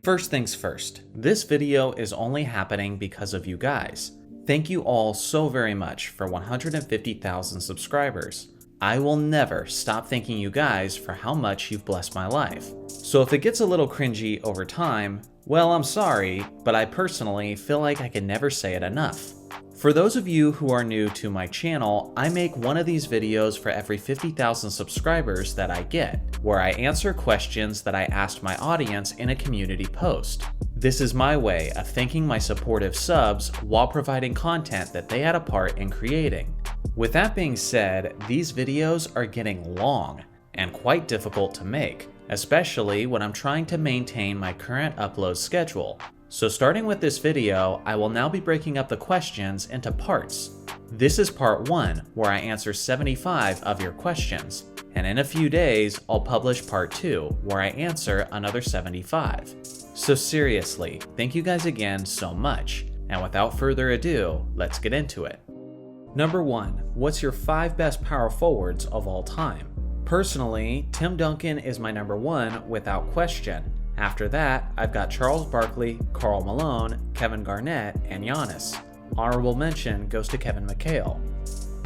First things first, this video is only happening because of you guys. Thank you all so very much for 150,000 subscribers. I will never stop thanking you guys for how much you've blessed my life. So if it gets a little cringy over time, well, I'm sorry, but I personally feel like I can never say it enough. For those of you who are new to my channel, I make one of these videos for every 50,000 subscribers that I get, where I answer questions that I asked my audience in a community post. This is my way of thanking my supportive subs while providing content that they had a part in creating. With that being said, these videos are getting long and quite difficult to make, especially when I'm trying to maintain my current upload schedule. So starting with this video, I will now be breaking up the questions into parts. This is part 1, where I answer 75 of your questions, and in a few days, I'll publish part 2, where I answer another 75. So seriously, thank you guys again so much, and without further ado, let's get into it. Number 1, what's your 5 best power forwards of all time? Personally, Tim Duncan is my number 1 without question. After that, I've got Charles Barkley, Karl Malone, Kevin Garnett, and Giannis. Honorable mention goes to Kevin McHale.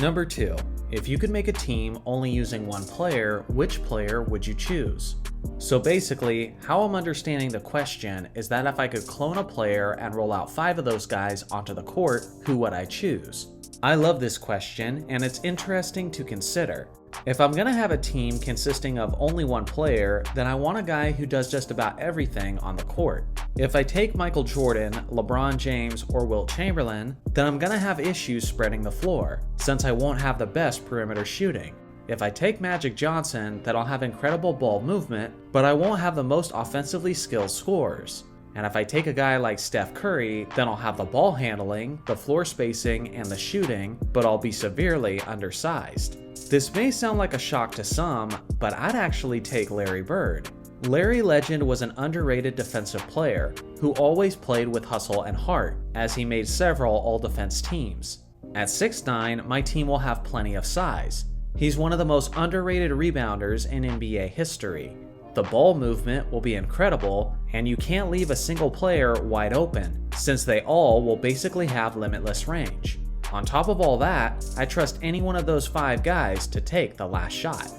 Number 2, if you could make a team only using one player, which player would you choose? So basically, how I'm understanding the question is that if I could clone a player and roll out 5 of those guys onto the court, who would I choose? I love this question, and it's interesting to consider. If I'm gonna have a team consisting of only one player, then I want a guy who does just about everything on the court. If I take Michael Jordan, LeBron James, or Wilt Chamberlain, then I'm gonna have issues spreading the floor, since I won't have the best perimeter shooting. If I take Magic Johnson, then I'll have incredible ball movement, but I won't have the most offensively skilled scorers. And if I take a guy like Steph Curry, then I'll have the ball handling, the floor spacing, and the shooting, but I'll be severely undersized. This may sound like a shock to some, but I'd actually take Larry Bird. Larry Legend was an underrated defensive player who always played with hustle and heart, as he made several all-defense teams. At 6'9", my team will have plenty of size. He's one of the most underrated rebounders in NBA history. The ball movement will be incredible, and you can't leave a single player wide open, since they all will basically have limitless range. On top of all that, I trust any one of those 5 guys to take the last shot.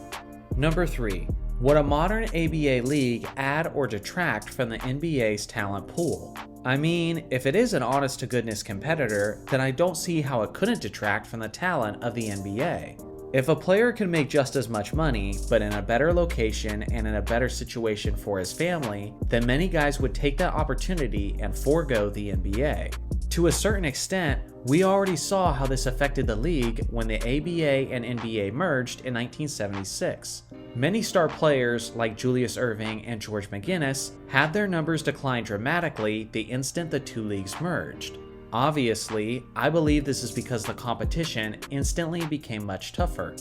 Number 3, would a modern ABA league add or detract from the NBA's talent pool? I mean, if it is an honest-to-goodness competitor, then I don't see how it couldn't detract from the talent of the NBA. If a player can make just as much money, but in a better location and in a better situation for his family, then many guys would take that opportunity and forego the NBA. To a certain extent, we already saw how this affected the league when the ABA and NBA merged in 1976. Many star players like Julius Erving and George McGinnis had their numbers decline dramatically the instant the 2 leagues merged. Obviously, I believe this is because the competition instantly became much tougher.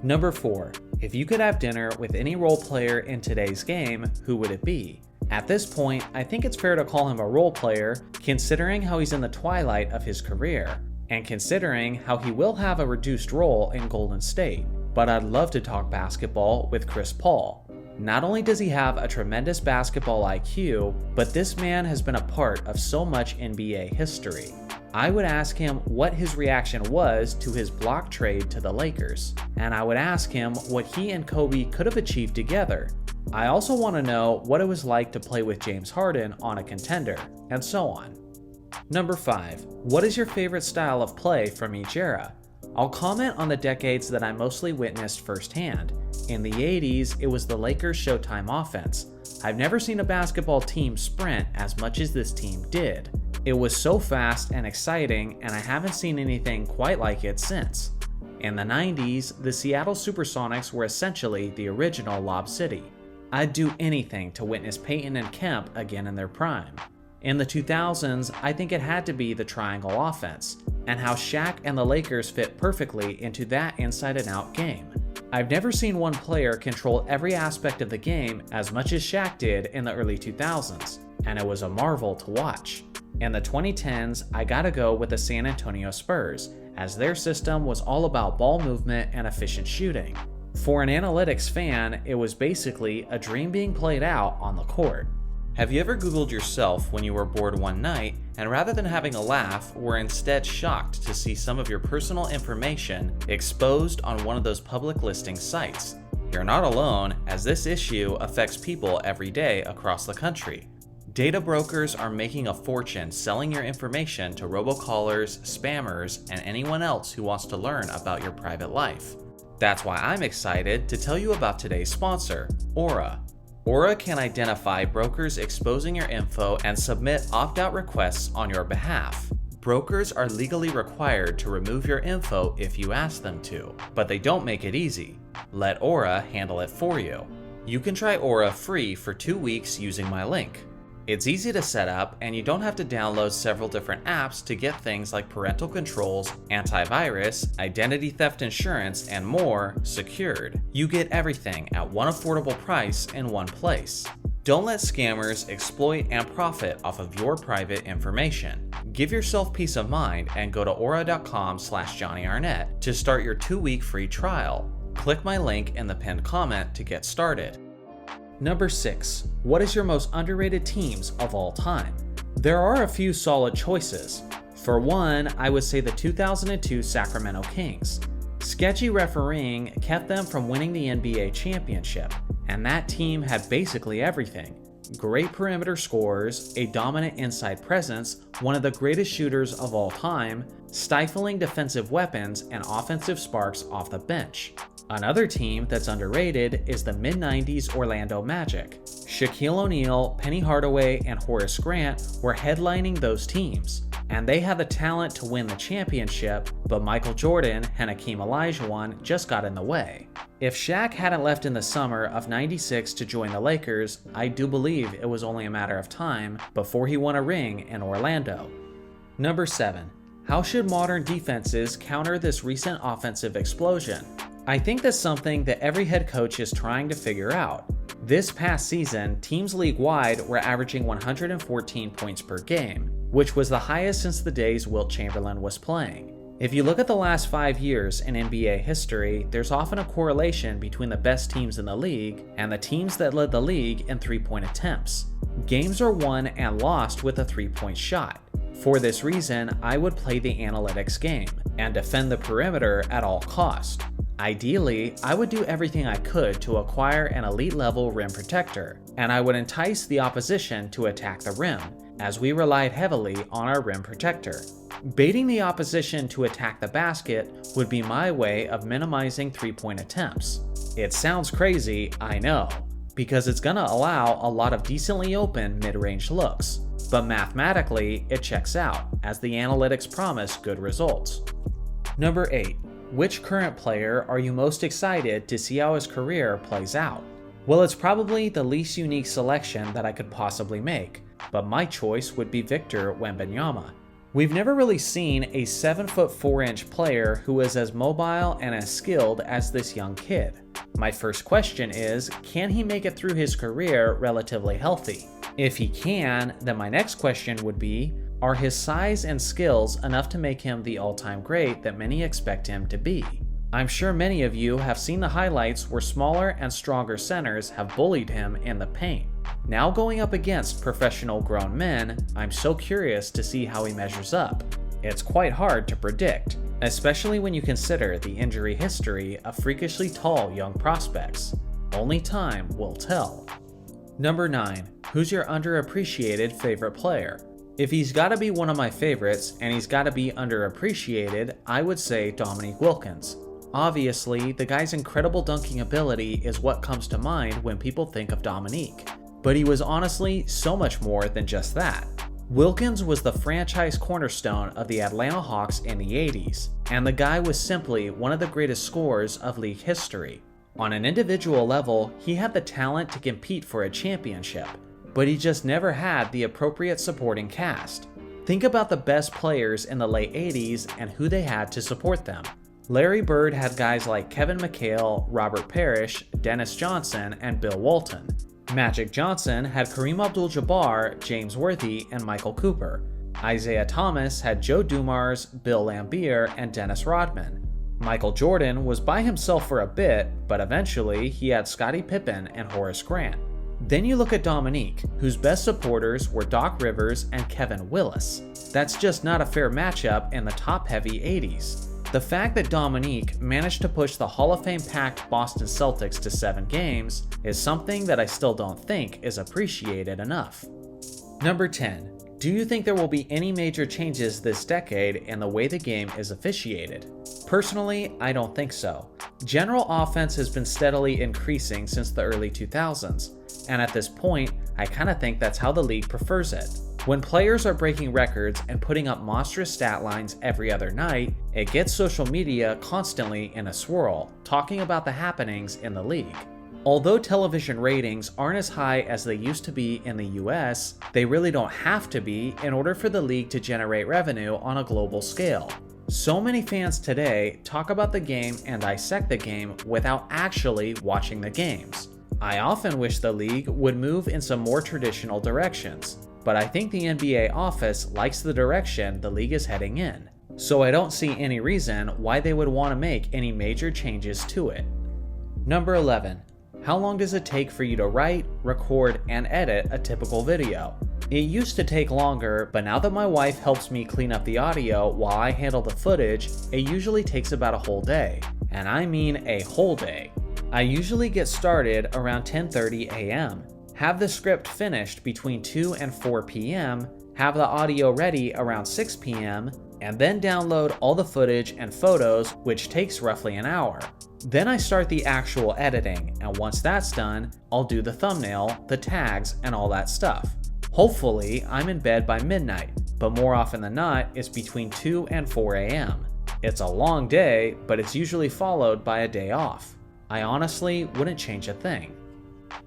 Number 4, if you could have dinner with any role player in today's game, who would it be? At this point, I think it's fair to call him a role player, considering how he's in the twilight of his career, and considering how he will have a reduced role in Golden State. But I'd love to talk basketball with Chris Paul. Not only does he have a tremendous basketball IQ, but this man has been a part of so much NBA history. I would ask him what his reaction was to his block trade to the Lakers, and I would ask him what he and Kobe could have achieved together. I also want to know what it was like to play with James Harden on a contender, and so on. Number 5, what is your favorite style of play from each era? I'll comment on the decades that I mostly witnessed firsthand. In the 80s, it was the Lakers' Showtime offense. I've never seen a basketball team sprint as much as this team did. It was so fast and exciting, and I haven't seen anything quite like it since. In the 90s, the Seattle Supersonics were essentially the original Lob City. I'd do anything to witness Peyton and Kemp again in their prime. In the 2000s, I think it had to be the triangle offense, and how Shaq and the Lakers fit perfectly into that inside-and-out game. I've never seen one player control every aspect of the game as much as Shaq did in the early 2000s, and it was a marvel to watch. In the 2010s, I gotta go with the San Antonio Spurs, as their system was all about ball movement and efficient shooting. For an analytics fan, it was basically a dream being played out on the court. Have you ever Googled yourself when you were bored one night, and rather than having a laugh, were instead shocked to see some of your personal information exposed on one of those public listing sites? You're not alone, as this issue affects people every day across the country. Data brokers are making a fortune selling your information to robocallers, spammers, and anyone else who wants to learn about your private life. That's why I'm excited to tell you about today's sponsor, Aura. Aura can identify brokers exposing your info and submit opt-out requests on your behalf. Brokers are legally required to remove your info if you ask them to, but they don't make it easy. Let Aura handle it for you. You can try Aura free for 2 weeks using my link. It's easy to set up, and you don't have to download several different apps to get things like parental controls, antivirus, identity theft insurance, and more secured. You get everything at one affordable price in one place. Don't let scammers exploit and profit off of your private information. Give yourself peace of mind and go to aura.com/JohnnyArnett to start your 2-week free trial. Click my link in the pinned comment to get started. Number 6. What is your most underrated teams of all time? There are a few solid choices. For one, I would say the 2002 Sacramento Kings. Sketchy refereeing kept them from winning the NBA championship, and that team had basically everything. Great perimeter scorers, a dominant inside presence, one of the greatest shooters of all time, stifling defensive weapons, and offensive sparks off the bench. Another team that's underrated is the mid-90s Orlando Magic. Shaquille O'Neal, Penny Hardaway, and Horace Grant were headlining those teams, and they had the talent to win the championship, but Michael Jordan and Hakeem Olajuwon just got in the way. If Shaq hadn't left in the summer of '96 to join the Lakers, I do believe it was only a matter of time before he won a ring in Orlando. Number 7. How should modern defenses counter this recent offensive explosion? I think that's something that every head coach is trying to figure out. This past season, teams league-wide were averaging 114 points per game, which was the highest since the days Wilt Chamberlain was playing. If you look at the last 5 years in NBA history, there's often a correlation between the best teams in the league and the teams that led the league in three-point attempts. Games are won and lost with a three-point shot. For this reason, I would play the analytics game and defend the perimeter at all costs. Ideally, I would do everything I could to acquire an elite-level rim protector, and I would entice the opposition to attack the rim, as we relied heavily on our rim protector. Baiting the opposition to attack the basket would be my way of minimizing three-point attempts. It sounds crazy, I know, because it's gonna allow a lot of decently open mid-range looks, but mathematically, it checks out, as the analytics promise good results. Number 8. Which current player are you most excited to see how his career plays out? Well, it's probably the least unique selection that I could possibly make, but my choice would be Victor Wembanyama. We've never really seen a 7'4" player who is as mobile and as skilled as this young kid. My first question is, can he make it through his career relatively healthy? If he can, then my next question would be, are his size and skills enough to make him the all-time great that many expect him to be? I'm sure many of you have seen the highlights where smaller and stronger centers have bullied him in the paint. Now going up against professional grown men, I'm so curious to see how he measures up. It's quite hard to predict, especially when you consider the injury history of freakishly tall young prospects. Only time will tell. Number 9. Who's your underappreciated favorite player? If he's gotta be one of my favorites, and he's gotta be underappreciated, I would say Dominique Wilkins. Obviously, the guy's incredible dunking ability is what comes to mind when people think of Dominique. But he was honestly so much more than just that. Wilkins was the franchise cornerstone of the Atlanta Hawks in the 80s, and the guy was simply one of the greatest scorers of league history. On an individual level, he had the talent to compete for a championship, but he just never had the appropriate supporting cast. Think about the best players in the late 80s and who they had to support them. Larry Bird had guys like Kevin McHale, Robert Parrish, Dennis Johnson, and Bill Walton. Magic Johnson had Kareem Abdul-Jabbar, James Worthy, and Michael Cooper. Isaiah Thomas had Joe Dumars, Bill Laimbeer, and Dennis Rodman. Michael Jordan was by himself for a bit, but eventually he had Scottie Pippen and Horace Grant. Then you look at Dominique, whose best supporters were Doc Rivers and Kevin Willis. That's just not a fair matchup in the top-heavy 80s. The fact that Dominique managed to push the Hall of Fame-packed Boston Celtics to 7 games is something that I still don't think is appreciated enough. Number 10. Do you think there will be any major changes this decade in the way the game is officiated? Personally, I don't think so. General offense has been steadily increasing since the early 2000s, and at this point, I kinda think that's how the league prefers it. When players are breaking records and putting up monstrous stat lines every other night, it gets social media constantly in a swirl, talking about the happenings in the league. Although television ratings aren't as high as they used to be in the US, they really don't have to be in order for the league to generate revenue on a global scale. So many fans today talk about the game and dissect the game without actually watching the games. I often wish the league would move in some more traditional directions, but I think the NBA office likes the direction the league is heading in, so I don't see any reason why they would want to make any major changes to it. Number 11. How long does it take for you to write, record, and edit a typical video? It used to take longer, but now that my wife helps me clean up the audio while I handle the footage, it usually takes about a whole day. And I mean a whole day. I usually get started around 10:30 a.m., have the script finished between 2 and 4 p.m., have the audio ready around 6 p.m., and then download all the footage and photos, which takes roughly an hour. Then I start the actual editing, and once that's done, I'll do the thumbnail, the tags, and all that stuff. Hopefully, I'm in bed by midnight, but more often than not, it's between 2 and 4 a.m. It's a long day, but it's usually followed by a day off. I honestly wouldn't change a thing.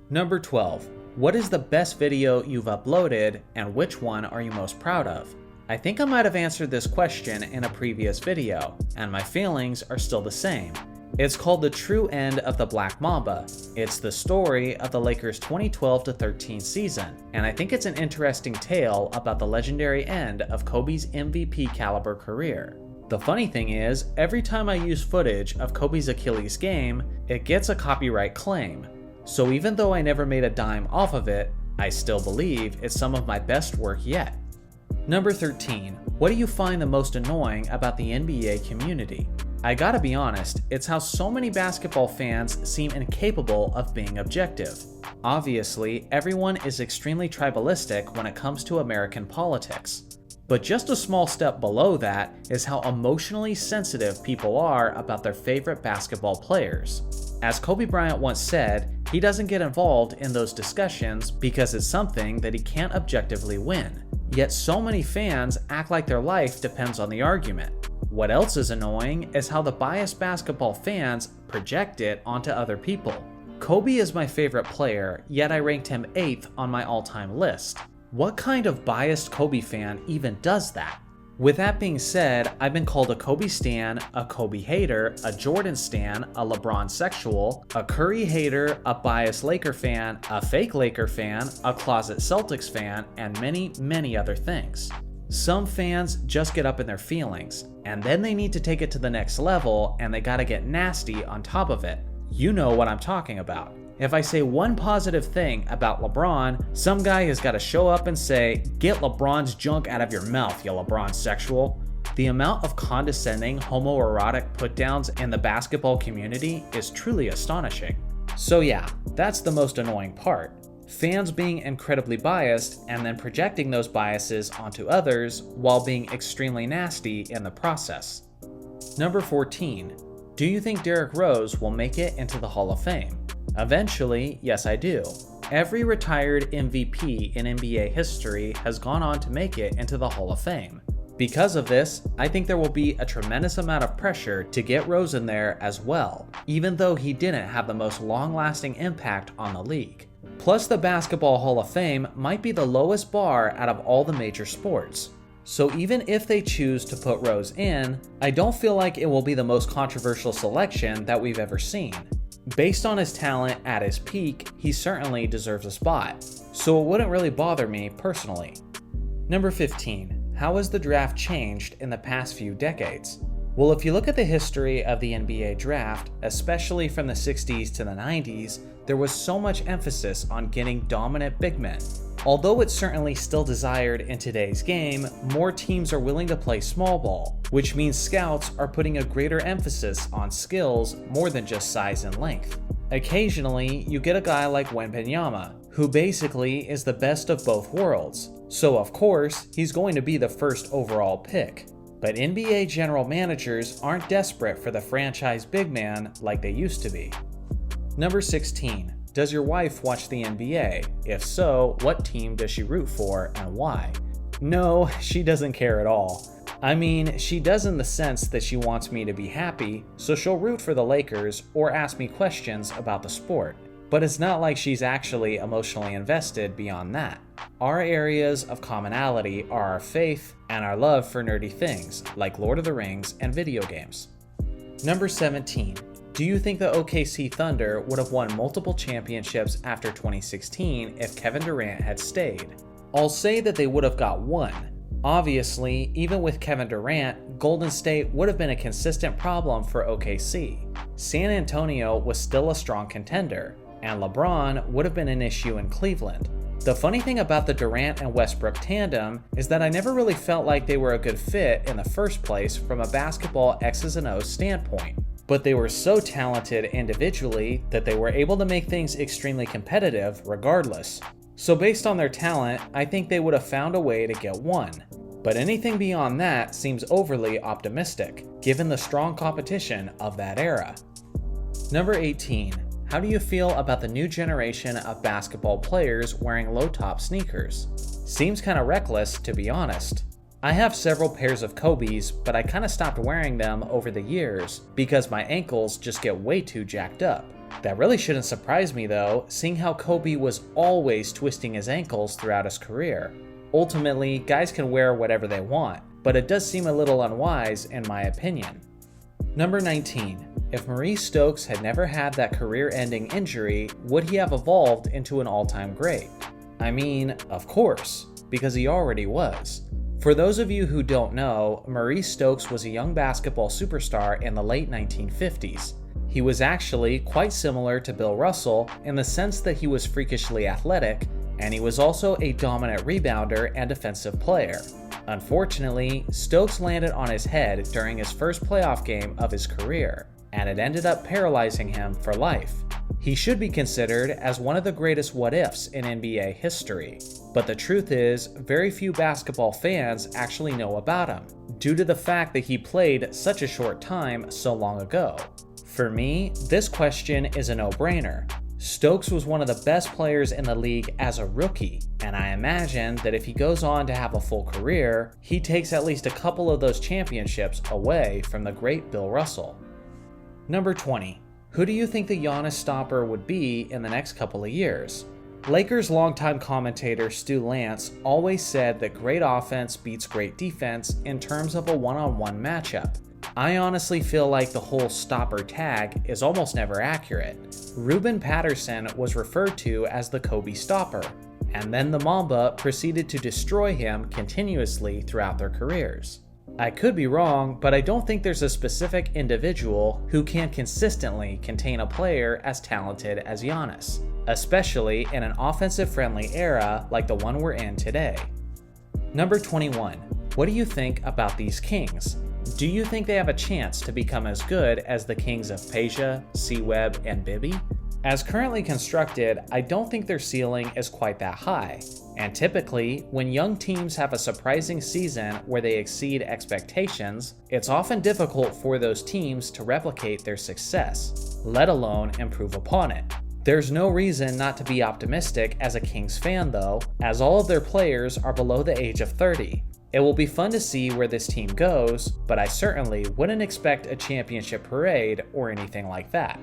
Number 12. What is the best video you've uploaded, and which one are you most proud of? I think I might have answered this question in a previous video, and my feelings are still the same. It's called The True End of the Black Mamba. It's the story of the Lakers' 2012-13 season, and I think it's an interesting tale about the legendary end of Kobe's MVP caliber career. The funny thing is, every time I use footage of Kobe's Achilles game, it gets a copyright claim. So even though I never made a dime off of it, I still believe it's some of my best work yet. Number 13. What do you find the most annoying about the NBA community? I gotta be honest, it's how so many basketball fans seem incapable of being objective. Obviously, everyone is extremely tribalistic when it comes to American politics. But just a small step below that is how emotionally sensitive people are about their favorite basketball players. As Kobe Bryant once said, he doesn't get involved in those discussions because it's something that he can't objectively win. Yet so many fans act like their life depends on the argument. What else is annoying is how the biased basketball fans project it onto other people. Kobe is my favorite player, yet I ranked him 8th on my all-time list. What kind of biased Kobe fan even does that? With that being said, I've been called a Kobe stan, a Kobe hater, a Jordan stan, a LeBron sexual, a Curry hater, a biased Laker fan, a fake Laker fan, a closet Celtics fan, and many, many other things. Some fans just get up in their feelings, and then they need to take it to the next level, and they gotta get nasty on top of it. You know what I'm talking about. If I say one positive thing about LeBron, some guy has got to show up and say, "Get LeBron's junk out of your mouth, you LeBron sexual." The amount of condescending homoerotic put-downs in the basketball community is truly astonishing. So yeah, that's the most annoying part. Fans being incredibly biased and then projecting those biases onto others while being extremely nasty in the process. Number 14. Do you think Derrick Rose will make it into the Hall of Fame? Eventually, yes I do. Every retired MVP in NBA history has gone on to make it into the Hall of Fame. Because of this, I think there will be a tremendous amount of pressure to get Rose in there as well, even though he didn't have the most long-lasting impact on the league. Plus, the Basketball Hall of Fame might be the lowest bar out of all the major sports. So even if they choose to put Rose in, I don't feel like it will be the most controversial selection that we've ever seen. Based on his talent at his peak, he certainly deserves a spot, so it wouldn't really bother me personally. Number 15. How has the draft changed in the past few decades? Well, if you look at the history of the NBA draft, especially from the 60s to the 90s, there was so much emphasis on getting dominant big men. Although it's certainly still desired in today's game, more teams are willing to play small ball, which means scouts are putting a greater emphasis on skills more than just size and length. Occasionally, you get a guy like Wembanyama, who basically is the best of both worlds, so of course, he's going to be the first overall pick. But NBA general managers aren't desperate for the franchise big man like they used to be. Number 16. Does your wife watch the NBA? If so, what team does she root for and why? No, she doesn't care at all. I mean, she does in the sense that she wants me to be happy, so she'll root for the Lakers or ask me questions about the sport. But it's not like she's actually emotionally invested beyond that. Our areas of commonality are our faith and our love for nerdy things, like Lord of the Rings and video games. Number 17. Do you think the OKC Thunder would have won multiple championships after 2016 if Kevin Durant had stayed? I'll say that they would have got one. Obviously, even with Kevin Durant, Golden State would have been a consistent problem for OKC. San Antonio was still a strong contender, and LeBron would have been an issue in Cleveland. The funny thing about the Durant and Westbrook tandem is that I never really felt like they were a good fit in the first place from a basketball X's and O's standpoint. But they were so talented individually that they were able to make things extremely competitive regardless. So based on their talent, I think they would have found a way to get one. But anything beyond that seems overly optimistic, given the strong competition of that era. Number 18. How do you feel about the new generation of basketball players wearing low-top sneakers? Seems kinda reckless, to be honest. I have several pairs of Kobe's, but I kinda stopped wearing them over the years because my ankles just get way too jacked up. That really shouldn't surprise me though, seeing how Kobe was always twisting his ankles throughout his career. Ultimately, guys can wear whatever they want, but it does seem a little unwise in my opinion. Number 19. If Maurice Stokes had never had that career-ending injury, would he have evolved into an all-time great? I mean, of course, because he already was. For those of you who don't know, Maurice Stokes was a young basketball superstar in the late 1950s. He was actually quite similar to Bill Russell in the sense that he was freakishly athletic, and he was also a dominant rebounder and defensive player. Unfortunately, Stokes landed on his head during his first playoff game of his career, and it ended up paralyzing him for life. He should be considered as one of the greatest what-ifs in NBA history, but the truth is, very few basketball fans actually know about him, due to the fact that he played such a short time so long ago. For me, this question is a no-brainer. Stokes was one of the best players in the league as a rookie, and I imagine that if he goes on to have a full career, he takes at least a couple of those championships away from the great Bill Russell. Number 20. Who do you think the Yana stopper would be in the next couple of years? Lakers longtime commentator Stu Lance always said that great offense beats great defense in terms of a one-on-one matchup. I honestly feel like the whole stopper tag is almost never accurate. Ruben Patterson was referred to as the Kobe stopper, and then the Mamba proceeded to destroy him continuously throughout their careers. I could be wrong, but I don't think there's a specific individual who can consistently contain a player as talented as Giannis, especially in an offensive-friendly era like the one we're in today. Number 21. What do you think about these Kings? Do you think they have a chance to become as good as the Kings of Peja, C-Web, and Bibby? As currently constructed, I don't think their ceiling is quite that high, and typically, when young teams have a surprising season where they exceed expectations, it's often difficult for those teams to replicate their success, let alone improve upon it. There's no reason not to be optimistic as a Kings fan though, as all of their players are below the age of 30. It will be fun to see where this team goes, but I certainly wouldn't expect a championship parade or anything like that.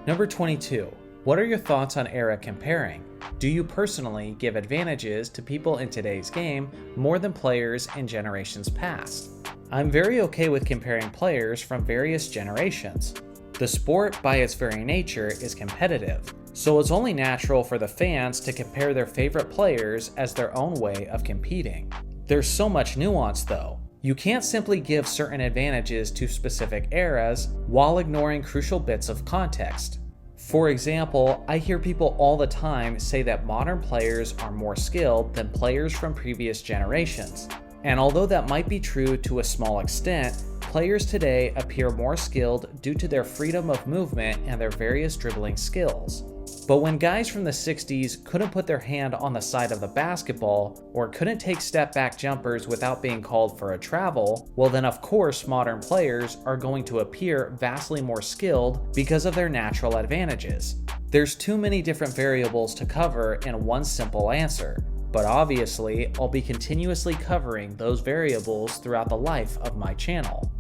Number 22. What are your thoughts on era comparing? Do you personally give advantages to people in today's game more than players in generations past? I'm very okay with comparing players from various generations. The sport, by its very nature, is competitive, so it's only natural for the fans to compare their favorite players as their own way of competing. There's so much nuance though. You can't simply give certain advantages to specific eras while ignoring crucial bits of context. For example, I hear people all the time say that modern players are more skilled than players from previous generations. And although that might be true to a small extent, players today appear more skilled due to their freedom of movement and their various dribbling skills. But when guys from the 60s couldn't put their hand on the side of the basketball or couldn't take step-back jumpers without being called for a travel, well then of course modern players are going to appear vastly more skilled because of their natural advantages. There's too many different variables to cover in one simple answer, but obviously I'll be continuously covering those variables throughout the life of my channel.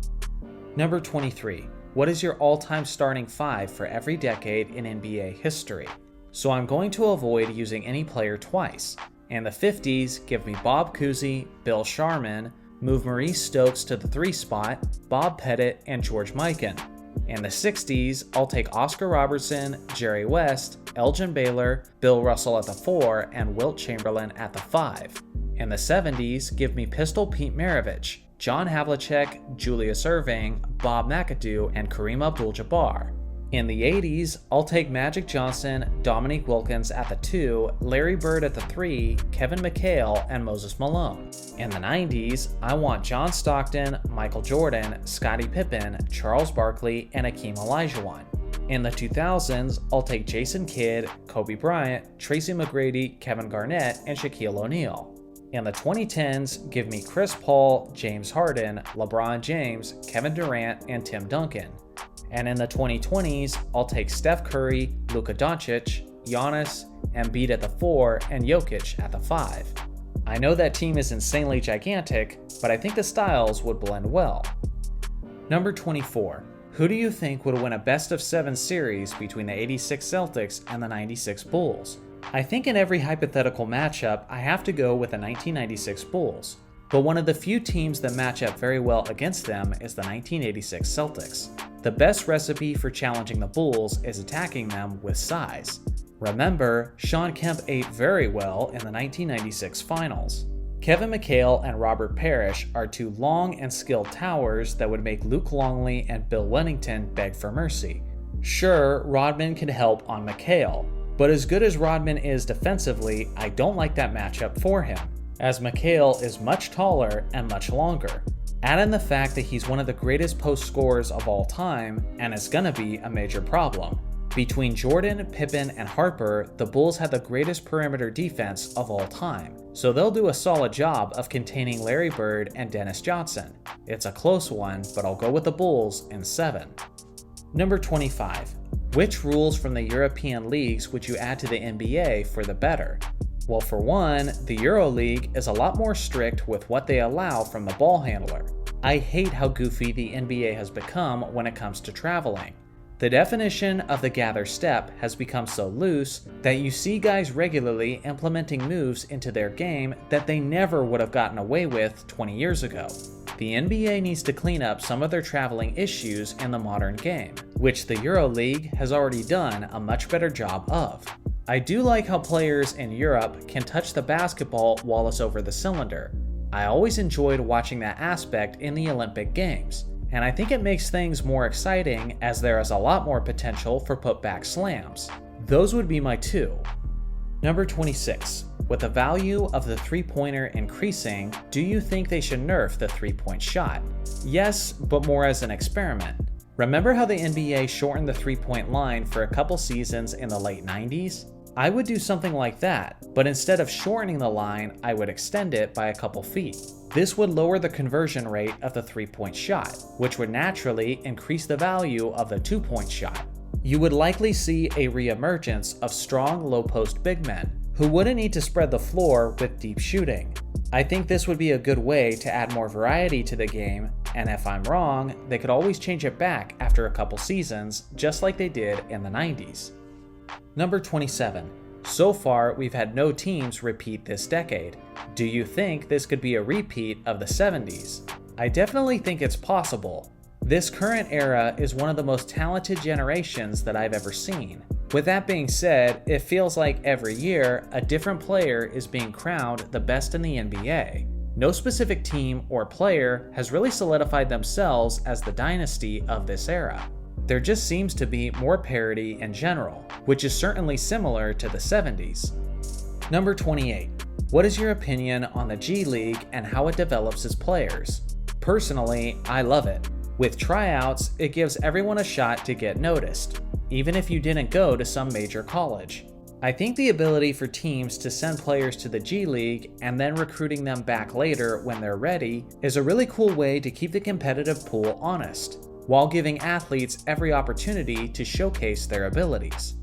Number 23. What is your all-time starting five for every decade in NBA history? So I'm going to avoid using any player twice. In the 50s, give me Bob Cousy, Bill Sharman, move Maurice Stokes to the 3 spot, Bob Pettit, and George Mikan. In the 60s, I'll take Oscar Robertson, Jerry West, Elgin Baylor, Bill Russell at the 4, and Wilt Chamberlain at the 5. In the 70s, give me Pistol Pete Maravich, John Havlicek, Julius Erving, Bob McAdoo, and Kareem Abdul-Jabbar. In the 80s, I'll take Magic Johnson, Dominique Wilkins at the 2, Larry Bird at the 3, Kevin McHale, and Moses Malone. In the 90s, I want John Stockton, Michael Jordan, Scottie Pippen, Charles Barkley, and Akeem Olajuwon. In the 2000s, I'll take Jason Kidd, Kobe Bryant, Tracy McGrady, Kevin Garnett, and Shaquille O'Neal. In the 2010s, give me Chris Paul, James Harden, LeBron James, Kevin Durant, and Tim Duncan. And in the 2020s, I'll take Steph Curry, Luka Doncic, Giannis, Embiid at the 4, and Jokic at the 5. I know that team is insanely gigantic, but I think the styles would blend well. Number 24. Who do you think would win a best-of-7 series between the 86 Celtics and the 96 Bulls? I think in every hypothetical matchup, I have to go with the 1996 Bulls. But one of the few teams that match up very well against them is the 1986 Celtics. The best recipe for challenging the Bulls is attacking them with size. Remember, Shawn Kemp ate very well in the 1996 finals. Kevin McHale and Robert Parrish are two long and skilled towers that would make Luke Longley and Bill Wennington beg for mercy. Sure, Rodman can help on McHale, but as good as Rodman is defensively, I don't like that matchup for him, as McHale is much taller and much longer. Add in the fact that he's one of the greatest post scorers of all time, and it's gonna be a major problem. Between Jordan, Pippen, and Harper, the Bulls had the greatest perimeter defense of all time, so they'll do a solid job of containing Larry Bird and Dennis Johnson. It's a close one, but I'll go with the Bulls in 7. Number 25. Which rules from the European leagues would you add to the NBA for the better? Well, for one, the EuroLeague is a lot more strict with what they allow from the ball handler. I hate how goofy the NBA has become when it comes to traveling. The definition of the gather step has become so loose that you see guys regularly implementing moves into their game that they never would have gotten away with 20 years ago. The NBA needs to clean up some of their traveling issues in the modern game, which the EuroLeague has already done a much better job of. I do like how players in Europe can touch the basketball while it's over the cylinder. I always enjoyed watching that aspect in the Olympic Games, and I think it makes things more exciting as there is a lot more potential for putback slams. Those would be my 2. Number 26. With the value of the three-pointer increasing, do you think they should nerf the three-point shot? Yes, but more as an experiment. Remember how the NBA shortened the three-point line for a couple seasons in the late 90s? I would do something like that, but instead of shortening the line, I would extend it by a couple feet. This would lower the conversion rate of the three-point shot, which would naturally increase the value of the two-point shot. You would likely see a re-emergence of strong low-post big men, who wouldn't need to spread the floor with deep shooting. I think this would be a good way to add more variety to the game, and if I'm wrong, they could always change it back after a couple seasons, just like they did in the 90s. Number 27. So far, we've had no teams repeat this decade. Do you think this could be a repeat of the 70s? I definitely think it's possible. This current era is one of the most talented generations that I've ever seen. With that being said, it feels like every year, a different player is being crowned the best in the NBA. no specific team or player has really solidified themselves as the dynasty of this era. There just seems to be more parity in general, which is certainly similar to the 70s. Number 28. What is your opinion on the G League and how it develops its players? Personally, I love it. With tryouts, it gives everyone a shot to get noticed, even if you didn't go to some major college. I think the ability for teams to send players to the G League and then recruiting them back later when they're ready is a really cool way to keep the competitive pool honest, while giving athletes every opportunity to showcase their abilities.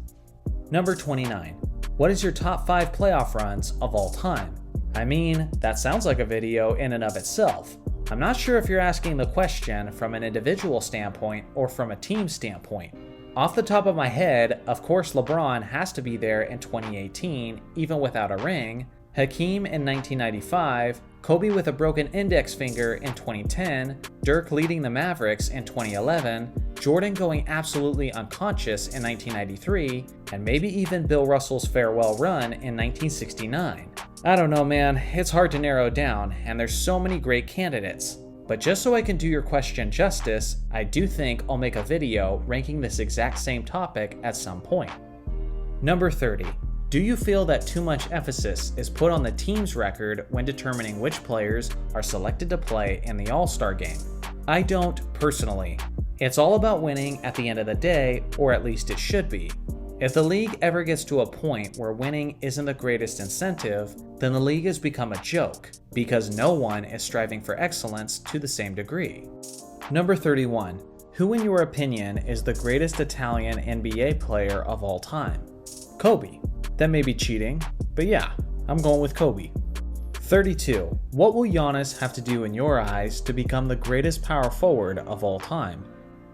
Number 29. What is your top 5 playoff runs of all time? I mean, that sounds like a video in and of itself. I'm not sure if you're asking the question from an individual standpoint or from a team standpoint. Off the top of my head, of course LeBron has to be there in 2018, even without a ring, Hakeem in 1995, Kobe with a broken index finger in 2010, Dirk leading the Mavericks in 2011, Jordan going absolutely unconscious in 1993, and maybe even Bill Russell's farewell run in 1969. I don't know, man, it's hard to narrow down, and there's so many great candidates. But just so I can do your question justice, I do think I'll make a video ranking this exact same topic at some point. Number 30. Do you feel that too much emphasis is put on the team's record when determining which players are selected to play in the All-Star game? I don't, personally. It's all about winning at the end of the day, or at least it should be. If the league ever gets to a point where winning isn't the greatest incentive, then the league has become a joke, because no one is striving for excellence to the same degree. Number 31. Who in your opinion is the greatest Italian NBA player of all time? Kobe. That may be cheating, but yeah, I'm going with Kobe. 32. What will Giannis have to do in your eyes to become the greatest power forward of all time?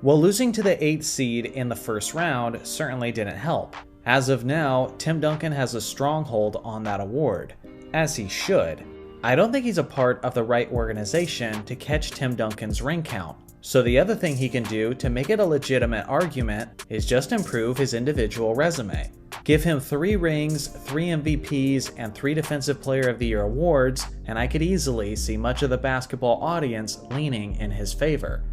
Well, losing to the 8th seed in the first round certainly didn't help. As of now, Tim Duncan has a stronghold on that award, as he should. I don't think he's a part of the right organization to catch Tim Duncan's ring count, so the other thing he can do to make it a legitimate argument is just improve his individual resume. Give him 3 rings, 3 MVPs, and 3 Defensive Player of the Year awards, and I could easily see much of the basketball audience leaning in his favor.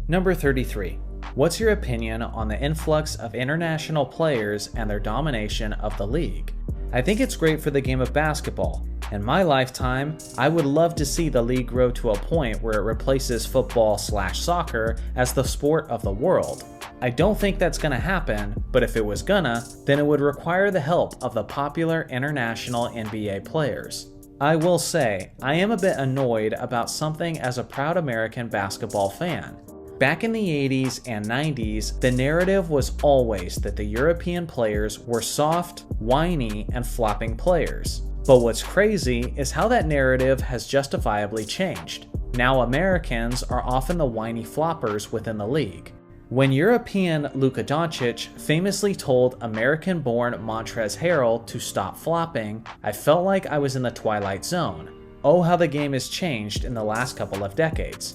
Number 33. What's your opinion on the influx of international players and their domination of the league? I think it's great for the game of basketball. In my lifetime, I would love to see the league grow to a point where it replaces football/soccer as the sport of the world. I don't think that's gonna happen, but if it was gonna, then it would require the help of the popular international NBA players. I will say, I am a bit annoyed about something as a proud American basketball fan. Back in the 80s and 90s, the narrative was always that the European players were soft, whiny, and flopping players. But what's crazy is how that narrative has justifiably changed. Now Americans are often the whiny floppers within the league. When European Luka Doncic famously told American-born Montrezl Harrell to stop flopping, I felt like I was in the Twilight Zone. Oh, how the game has changed in the last couple of decades.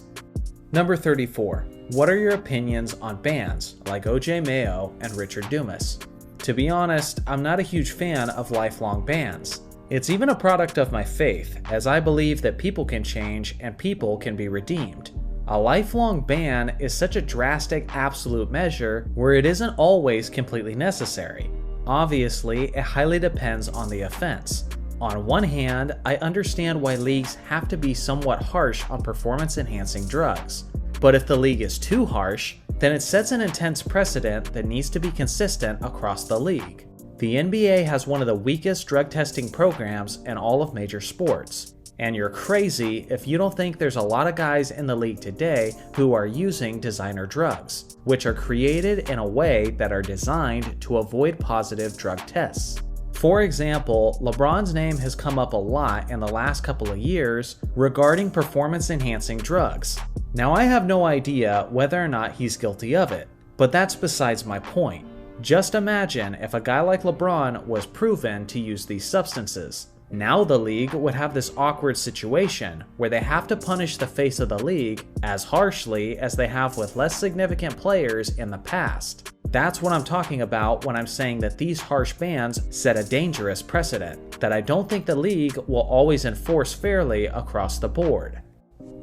Number 34. What are your opinions on bands like OJ Mayo and Richard Dumas? To be honest, I'm not a huge fan of lifelong bans. It's even a product of my faith, as I believe that people can change and people can be redeemed. A lifelong ban is such a drastic absolute measure where it isn't always completely necessary. Obviously, it highly depends on the offense. On one hand, I understand why leagues have to be somewhat harsh on performance-enhancing drugs. But if the league is too harsh, then it sets an intense precedent that needs to be consistent across the league. The NBA has one of the weakest drug testing programs in all of major sports. And you're crazy if you don't think there's a lot of guys in the league today who are using designer drugs, which are created in a way that are designed to avoid positive drug tests. For example, LeBron's name has come up a lot in the last couple of years regarding performance-enhancing drugs. Now, I have no idea whether or not he's guilty of it, but that's besides my point. Just imagine if a guy like LeBron was proven to use these substances. Now the league would have this awkward situation where they have to punish the face of the league as harshly as they have with less significant players in the past. That's what I'm talking about when I'm saying that these harsh bans set a dangerous precedent that I don't think the league will always enforce fairly across the board.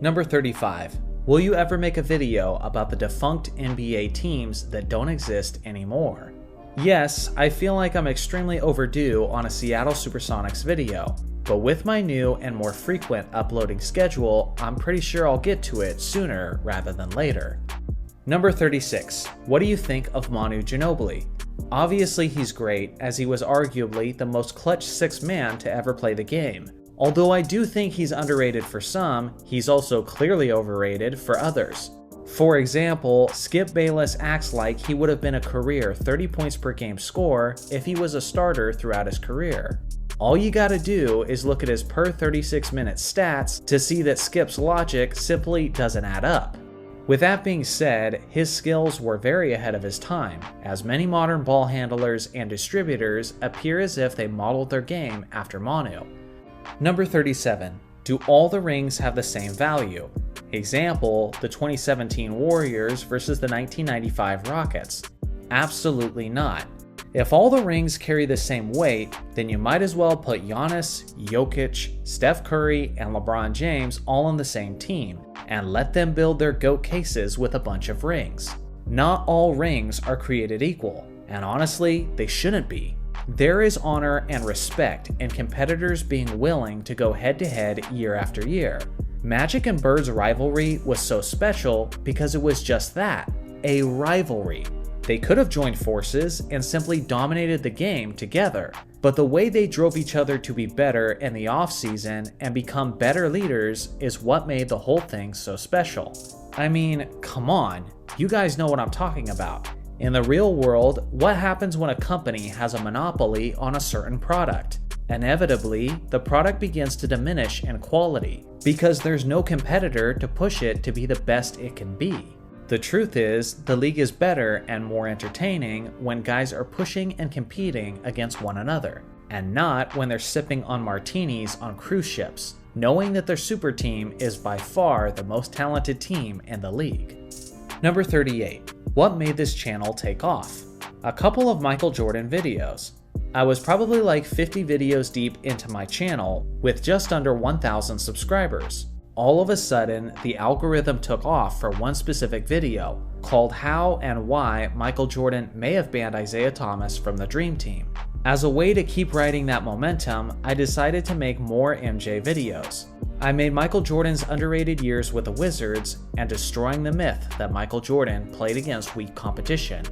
Number 35. Will you ever make a video about the defunct NBA teams that don't exist anymore? Yes, I feel like I'm extremely overdue on a Seattle Supersonics video, but with my new and more frequent uploading schedule, I'm pretty sure I'll get to it sooner rather than later. Number 36. What do you think of Manu Ginobili? Obviously he's great, as he was arguably the most clutch sixth man to ever play the game. Although I do think he's underrated for some, he's also clearly overrated for others. For example, Skip Bayless acts like he would have been a career 30 points per game scorer if he was a starter throughout his career. All you gotta do is look at his per 36 minute stats to see that Skip's logic simply doesn't add up. With that being said, his skills were very ahead of his time, as many modern ball handlers and distributors appear as if they modeled their game after Manu. Number 37. Do all the rings have the same value? Example, the 2017 Warriors versus the 1995 Rockets. Absolutely not. If all the rings carry the same weight, then you might as well put Giannis, Jokic, Steph Curry, and LeBron James all on the same team, and let them build their GOAT cases with a bunch of rings. Not all rings are created equal, and honestly, they shouldn't be. There is honor and respect in competitors being willing to go head-to-head year after year. Magic and Bird's rivalry was so special because it was just that, a rivalry. They could have joined forces and simply dominated the game together, but the way they drove each other to be better in the offseason and become better leaders is what made the whole thing so special. I mean, come on, you guys know what I'm talking about. In the real world, what happens when a company has a monopoly on a certain product? Inevitably, the product begins to diminish in quality because there's no competitor to push it to be the best it can be. The truth is, the league is better and more entertaining when guys are pushing and competing against one another, and not when they're sipping on martinis on cruise ships, knowing that their super team is by far the most talented team in the league. Number 38. What made this channel take off? A couple of Michael Jordan videos. I was probably like 50 videos deep into my channel with just under 1,000 subscribers. All of a sudden, the algorithm took off for one specific video called How and Why Michael Jordan May Have Banned Isaiah Thomas from the Dream Team. As a way to keep riding that momentum, I decided to make more MJ videos. I made Michael Jordan's underrated years with the Wizards and destroying the myth that Michael Jordan played against weak competition.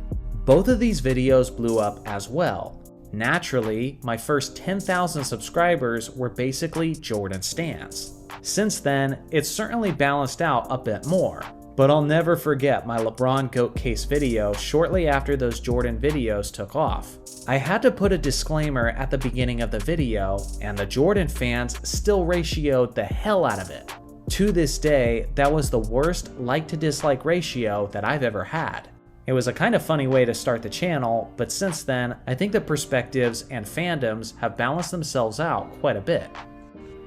Both of these videos blew up as well. Naturally, my first 10,000 subscribers were basically Jordan stans. Since then, it's certainly balanced out a bit more, but I'll never forget my LeBron GOAT case video shortly after those Jordan videos took off. I had to put a disclaimer at the beginning of the video, and the Jordan fans still ratioed the hell out of it. To this day, that was the worst like to dislike ratio that I've ever had. It was a kind of funny way to start the channel, but since then, I think the perspectives and fandoms have balanced themselves out quite a bit.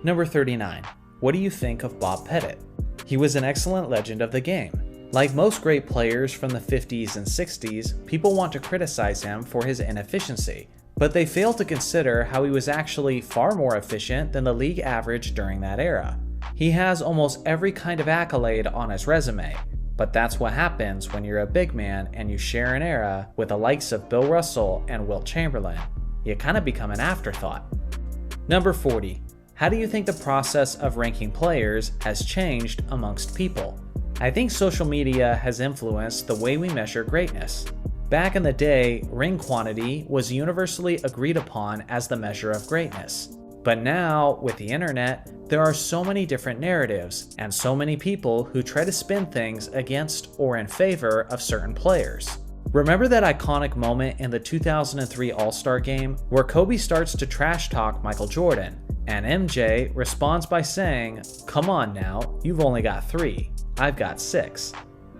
Number 39. What do you think of Bob Pettit? He was an excellent legend of the game. Like most great players from the 50s and 60s, people want to criticize him for his inefficiency, but they fail to consider how he was actually far more efficient than the league average during that era. He has almost every kind of accolade on his resume, but that's what happens when you're a big man and you share an era with the likes of Bill Russell and Wilt Chamberlain. You kind of become an afterthought. Number 40. How do you think the process of ranking players has changed amongst people? I think social media has influenced the way we measure greatness. Back in the day, ring quantity was universally agreed upon as the measure of greatness. But now, with the internet, there are so many different narratives and so many people who try to spin things against or in favor of certain players. Remember that iconic moment in the 2003 All-Star game where Kobe starts to trash talk Michael Jordan, and MJ responds by saying, "Come on now, you've only got 3. I've got 6.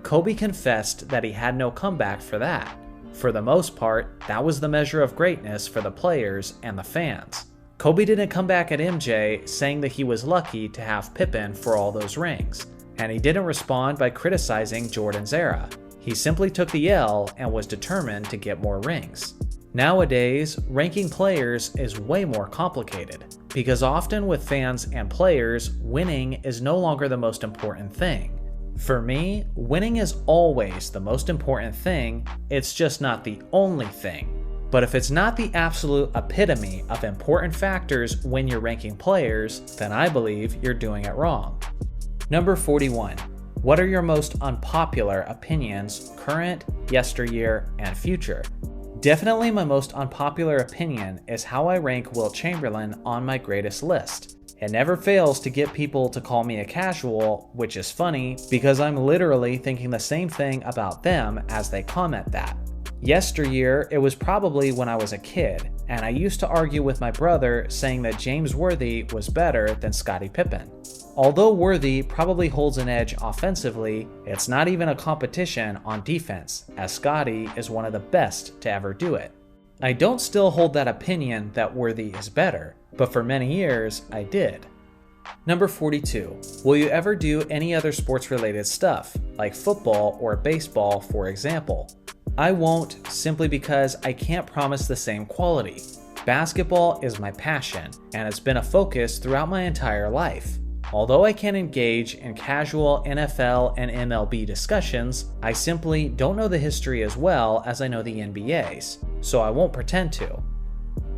Kobe confessed that he had no comeback for that. For the most part, that was the measure of greatness for the players and the fans. Kobe didn't come back at MJ saying that he was lucky to have Pippen for all those rings, and he didn't respond by criticizing Jordan's era. He simply took the L and was determined to get more rings. Nowadays, ranking players is way more complicated, because often with fans and players, winning is no longer the most important thing. For me, winning is always the most important thing, it's just not the only thing. But if it's not the absolute epitome of important factors when you're ranking players, then I believe you're doing it wrong. Number 41. What are your most unpopular opinions, current, yesteryear, and future? Definitely my most unpopular opinion is how I rank Wilt Chamberlain on my greatest list. It never fails to get people to call me a casual, which is funny because I'm literally thinking the same thing about them as they comment that. Yesteryear, it was probably when I was a kid, and I used to argue with my brother saying that James Worthy was better than Scottie Pippen. Although Worthy probably holds an edge offensively, it's not even a competition on defense, as Scottie is one of the best to ever do it. I don't still hold that opinion that Worthy is better, but for many years I did. Number 42. Will you ever do any other sports related stuff, like football or baseball for example? I won't, simply because I can't promise the same quality. Basketball is my passion, and it's been a focus throughout my entire life. Although I can engage in casual NFL and MLB discussions, I simply don't know the history as well as I know the NBA's, so I won't pretend to.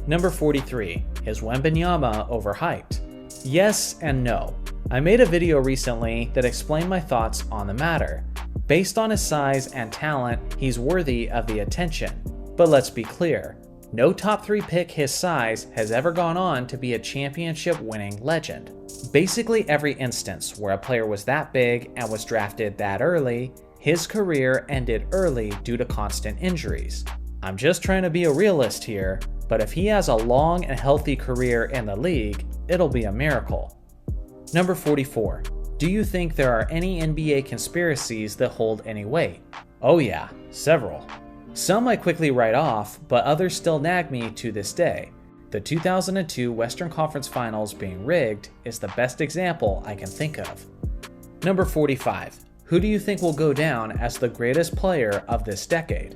Number 43. Is Wembanyama overhyped? Yes and no. I made a video recently that explained my thoughts on the matter. Based on his size and talent, he's worthy of the attention. But let's be clear, no top 3 pick his size has ever gone on to be a championship-winning legend. Basically every instance where a player was that big and was drafted that early, his career ended early due to constant injuries. I'm just trying to be a realist here, but if he has a long and healthy career in the league, it'll be a miracle. Number 44. Do you think there are any NBA conspiracies that hold any weight? Oh yeah, several. Some I quickly write off, but others still nag me to this day. The 2002 Western Conference Finals being rigged is the best example I can think of. Number 45. Who do you think will go down as the greatest player of this decade?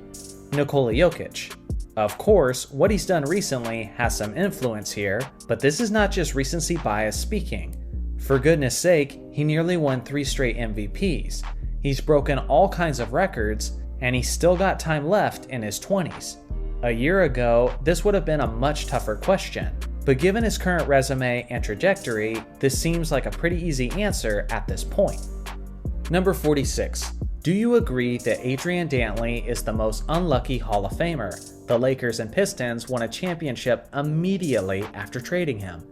Nikola Jokic. Of course, what he's done recently has some influence here, but this is not just recency bias speaking. For goodness sake, he nearly won 3 straight MVPs. He's broken all kinds of records, and he's still got time left in his 20s. A year ago, this would have been a much tougher question, but given his current resume and trajectory, this seems like a pretty easy answer at this point. Number 46. Do you agree that Adrian Dantley is the most unlucky Hall of Famer? The Lakers and Pistons won a championship immediately after trading him.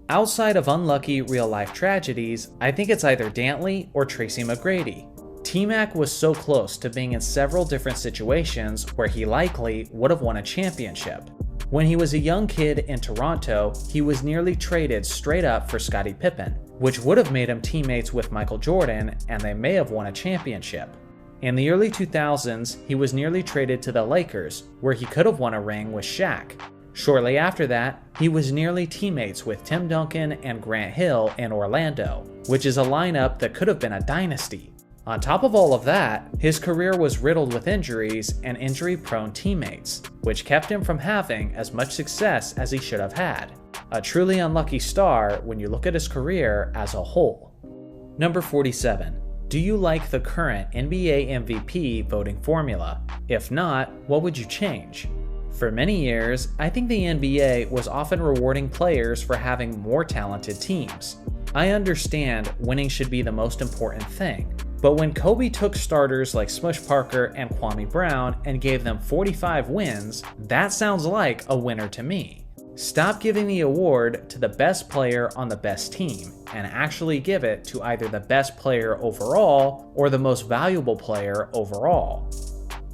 Outside of unlucky real-life tragedies, I think it's either Dantley or Tracy McGrady. T-Mac was so close to being in several different situations where he likely would have won a championship. When he was a young kid in Toronto, he was nearly traded straight up for Scottie Pippen, which would have made him teammates with Michael Jordan, and they may have won a championship. In the early 2000s, he was nearly traded to the Lakers, where he could have won a ring with Shaq. Shortly after that, he was nearly teammates with Tim Duncan and Grant Hill in Orlando, which is a lineup that could have been a dynasty. On top of all of that, his career was riddled with injuries and injury-prone teammates, which kept him from having as much success as he should have had. A truly unlucky star when you look at his career as a whole. Number 47. Do you like the current NBA MVP voting formula? If not, what would you change? For many years, I think the NBA was often rewarding players for having more talented teams. I understand winning should be the most important thing, but when Kobe took starters like Smush Parker and Kwame Brown and gave them 45 wins, that sounds like a winner to me. Stop giving the award to the best player on the best team and actually give it to either the best player overall or the most valuable player overall.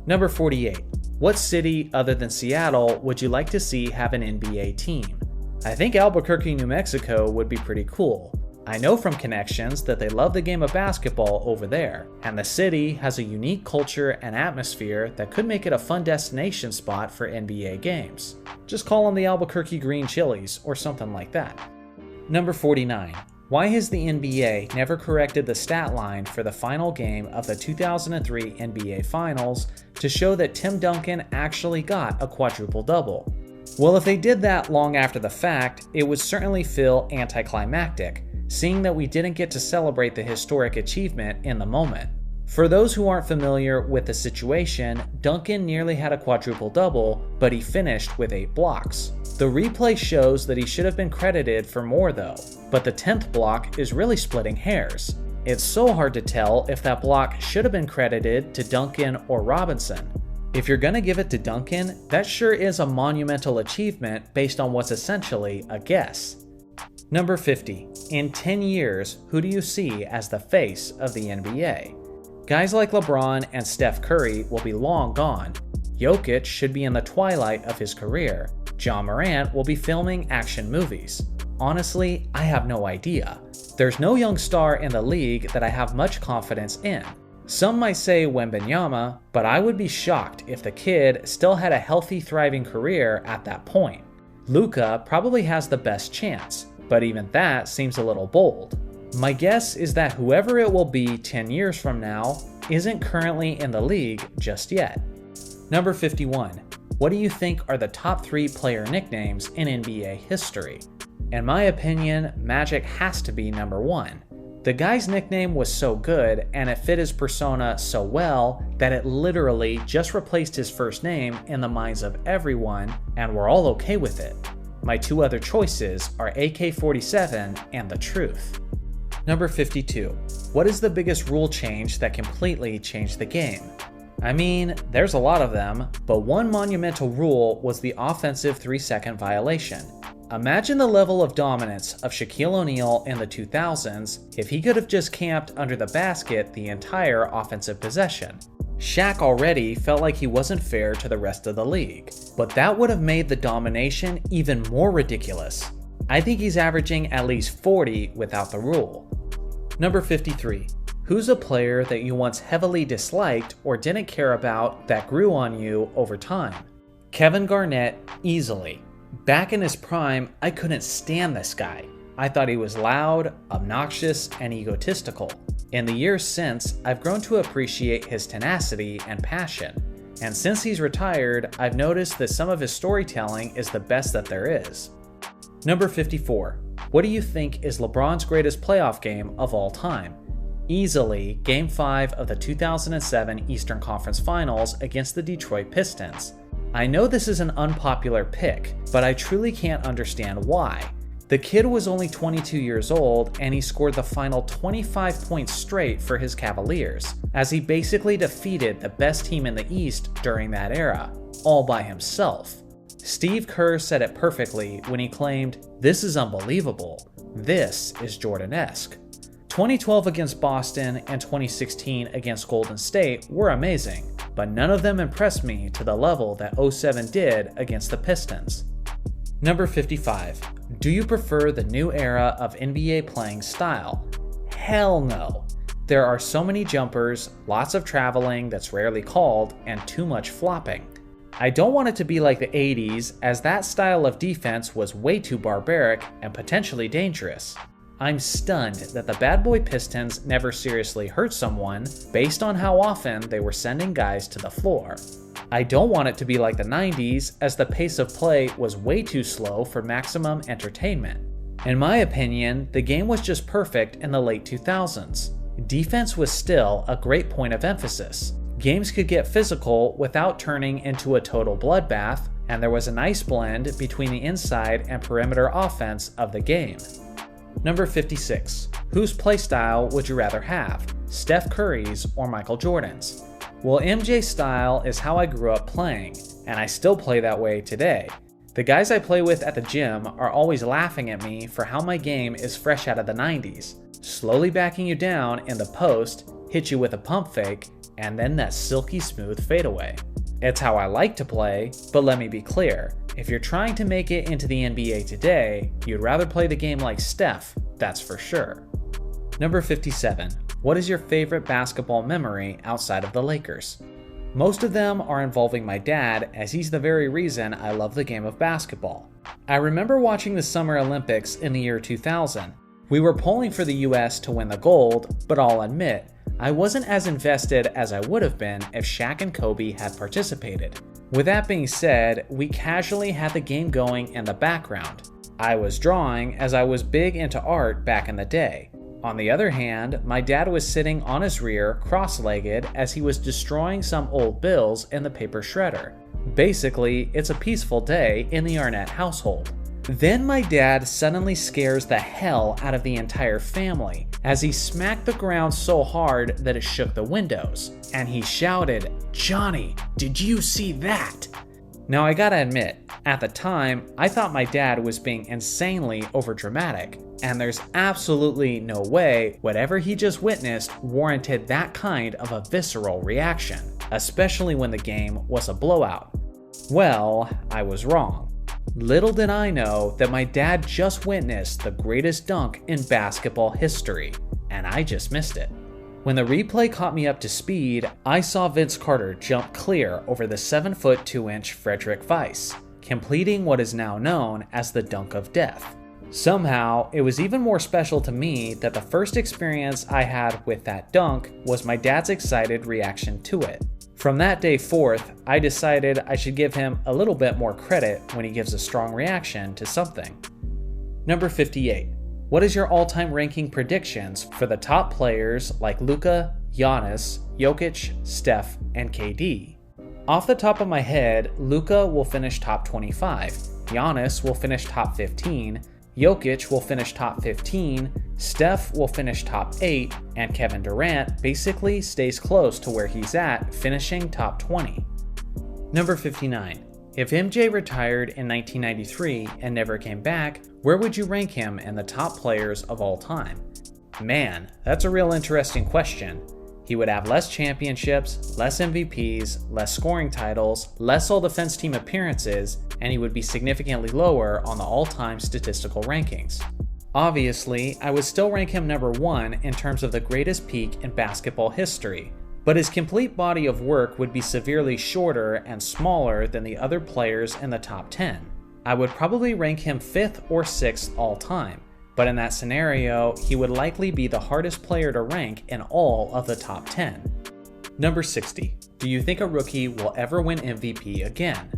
Number 48. What city other than Seattle would you like to see have an NBA team? I think Albuquerque, New Mexico would be pretty cool. I know from connections that they love the game of basketball over there, and the city has a unique culture and atmosphere that could make it a fun destination spot for NBA games. Just call them the Albuquerque Green Chilies or something like that. Number 49. Why has the NBA never corrected the stat line for the final game of the 2003 NBA Finals to show that Tim Duncan actually got a quadruple-double? Well, if they did that long after the fact, it would certainly feel anticlimactic, seeing that we didn't get to celebrate the historic achievement in the moment. For those who aren't familiar with the situation, Duncan nearly had a quadruple-double, but he finished with 8 blocks. The replay shows that he should have been credited for more though, but the 10th block is really splitting hairs. It's so hard to tell if that block should have been credited to Duncan or Robertson. If you're gonna give it to Duncan, that sure is a monumental achievement based on what's essentially a guess. Number 50. In 10 years, who do you see as the face of the NBA? Guys like LeBron and Steph Curry will be long gone. Jokic should be in the twilight of his career. Ja Morant will be filming action movies. Honestly, I have no idea. There's no young star in the league that I have much confidence in. Some might say Wembanyama, but I would be shocked if the kid still had a healthy, thriving career at that point. Luka probably has the best chance, but even that seems a little bold. My guess is that whoever it will be 10 years from now isn't currently in the league just yet. Number 51. What do you think are the top 3 player nicknames in NBA history? In my opinion, Magic has to be number 1. The guy's nickname was so good and it fit his persona so well that it literally just replaced his first name in the minds of everyone, and we're all okay with it. My 2 other choices are AK-47 and The Truth. Number 52. What is the biggest rule change that completely changed the game? I mean, there's a lot of them, but one monumental rule was the offensive 3-second violation. Imagine the level of dominance of Shaquille O'Neal in the 2000s if he could have just camped under the basket the entire offensive possession. Shaq already felt like he wasn't fair to the rest of the league, but that would have made the domination even more ridiculous. I think he's averaging at least 40 without the rule. Number 53. Who's a player that you once heavily disliked or didn't care about that grew on you over time? Kevin Garnett, easily. Back in his prime, I couldn't stand this guy. I thought he was loud, obnoxious, and egotistical. In the years since, I've grown to appreciate his tenacity and passion. And since he's retired, I've noticed that some of his storytelling is the best that there is. Number 54. What do you think is LeBron's greatest playoff game of all time? Easily, Game 5 of the 2007 Eastern Conference Finals against the Detroit Pistons. I know this is an unpopular pick, but I truly can't understand why. The kid was only 22 years old and he scored the final 25 points straight for his Cavaliers, as he basically defeated the best team in the East during that era, all by himself. Steve Kerr said it perfectly when he claimed, "This is unbelievable. This is Jordan-esque." 2012 against Boston and 2016 against Golden State were amazing, but none of them impressed me to the level that 07 did against the Pistons. Number 55. Do you prefer the new era of NBA playing style? Hell no. There are so many jumpers, lots of traveling that's rarely called, and too much flopping. I don't want it to be like the 80s, as that style of defense was way too barbaric and potentially dangerous. I'm stunned that the bad boy Pistons never seriously hurt someone based on how often they were sending guys to the floor. I don't want it to be like the 90s, as the pace of play was way too slow for maximum entertainment. In my opinion, the game was just perfect in the late 2000s. Defense was still a great point of emphasis. Games could get physical without turning into a total bloodbath, and there was a nice blend between the inside and perimeter offense of the game. Number 56. Whose playstyle would you rather have, Steph Curry's or Michael Jordan's? Well, MJ's style is how I grew up playing, and I still play that way today. The guys I play with at the gym are always laughing at me for how my game is fresh out of the 90s, slowly backing you down in the post, hit you with a pump fake, and then that silky smooth fadeaway. It's how I like to play, but let me be clear, if you're trying to make it into the NBA today, you'd rather play the game like Steph, that's for sure. Number 57. What is your favorite basketball memory outside of the Lakers? Most of them are involving my dad, as he's the very reason I love the game of basketball. I remember watching the Summer Olympics in the year 2000. We were pulling for the US to win the gold, but I'll admit, I wasn't as invested as I would have been if Shaq and Kobe had participated. With that being said, we casually had the game going in the background. I was drawing as I was big into art back in the day. On the other hand, my dad was sitting on his rear, cross-legged, as he was destroying some old bills in the paper shredder. Basically, it's a peaceful day in the Arnett household. Then my dad suddenly scares the hell out of the entire family as he smacked the ground so hard that it shook the windows, and he shouted, "Johnny, did you see that?" Now I gotta admit, at the time, I thought my dad was being insanely overdramatic, and there's absolutely no way whatever he just witnessed warranted that kind of a visceral reaction, especially when the game was a blowout. Well, I was wrong. Little did I know that my dad just witnessed the greatest dunk in basketball history, and I just missed it. When the replay caught me up to speed, I saw Vince Carter jump clear over the 7-foot 2-inch Frederick Weiss, completing what is now known as the dunk of death. Somehow, it was even more special to me that the first experience I had with that dunk was my dad's excited reaction to it. From that day forth, I decided I should give him a little bit more credit when he gives a strong reaction to something. Number 58. What is your all-time ranking predictions for the top players like Luka, Giannis, Jokic, Steph, and KD? Off the top of my head, Luka will finish top 25, Giannis will finish top 15, Jokic will finish top 15, Steph will finish top 8, and Kevin Durant basically stays close to where he's at, finishing top 20. Number 59. If MJ retired in 1993 and never came back, where would you rank him in the top players of all time? Man, that's a real interesting question. He would have less championships, less MVPs, less scoring titles, less all-defense team appearances, and he would be significantly lower on the all-time statistical rankings. Obviously, I would still rank him number 1 in terms of the greatest peak in basketball history, but his complete body of work would be severely shorter and smaller than the other players in the top 10. I would probably rank him 5th or 6th all-time, but in that scenario, he would likely be the hardest player to rank in all of the top 10. Number 60. Do you think a rookie will ever win MVP again?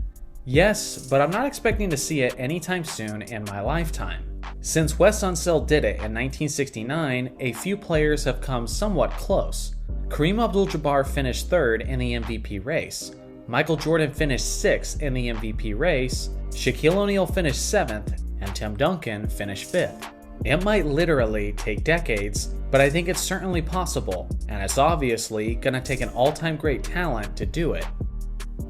Yes, but I'm not expecting to see it anytime soon in my lifetime. Since Wes Unseld did it in 1969, a few players have come somewhat close. Kareem Abdul-Jabbar finished 3rd in the MVP race. Michael Jordan finished 6th in the MVP race. Shaquille O'Neal finished 7th, and Tim Duncan finished 5th. It might literally take decades, but I think it's certainly possible, and it's obviously gonna take an all-time great talent to do it.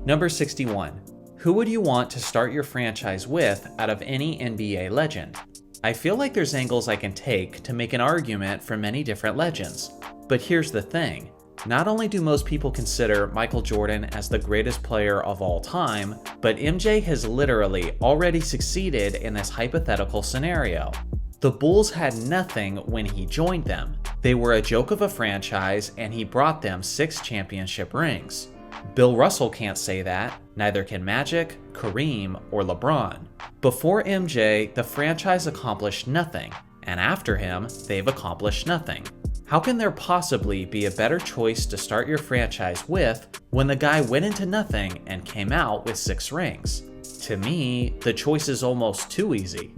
Number 61. Who would you want to start your franchise with out of any NBA legend? I feel like there's angles I can take to make an argument for many different legends. But here's the thing. Not only do most people consider Michael Jordan as the greatest player of all time, but MJ has literally already succeeded in this hypothetical scenario. The Bulls had nothing when he joined them. They were a joke of a franchise, and he brought them 6 championship rings. Bill Russell can't say that, neither can Magic, Kareem, or LeBron. Before MJ, the franchise accomplished nothing, and after him, they've accomplished nothing. How can there possibly be a better choice to start your franchise with when the guy went into nothing and came out with 6 rings? To me, the choice is almost too easy.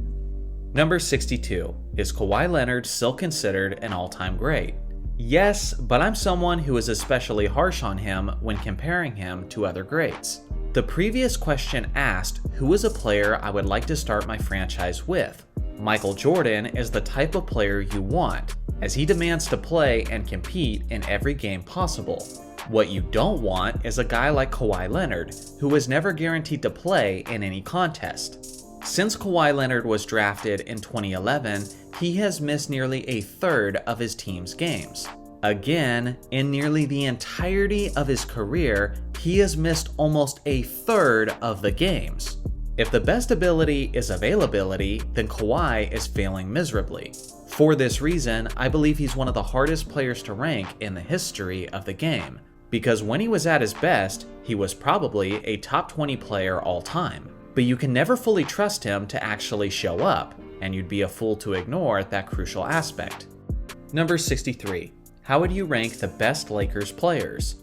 Number 62. Is Kawhi Leonard still considered an all-time great? Yes, but I'm someone who is especially harsh on him when comparing him to other greats. The previous question asked who is a player I would like to start my franchise with. Michael Jordan is the type of player you want, as he demands to play and compete in every game possible. What you don't want is a guy like Kawhi Leonard, who is never guaranteed to play in any contest. Since Kawhi Leonard was drafted in 2011, he has missed nearly a third of his team's games. Again, in nearly the entirety of his career, he has missed almost a third of the games. If the best ability is availability, then Kawhi is failing miserably. For this reason, I believe he's one of the hardest players to rank in the history of the game, because when he was at his best, he was probably a top 20 player all time. But you can never fully trust him to actually show up, and you'd be a fool to ignore that crucial aspect. Number 63. How would you rank the best Lakers players?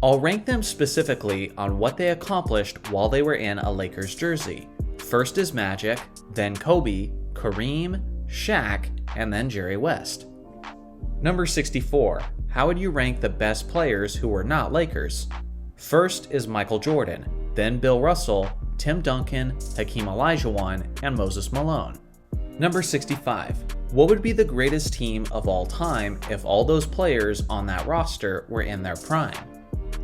I'll rank them specifically on what they accomplished while they were in a Lakers jersey. First is Magic, then Kobe, Kareem, Shaq, and then Jerry West. Number 64. How would you rank the best players who were not Lakers? First is Michael Jordan, then Bill Russell, Tim Duncan, Hakeem Olajuwon, and Moses Malone. Number 65. What would be the greatest team of all time if all those players on that roster were in their prime?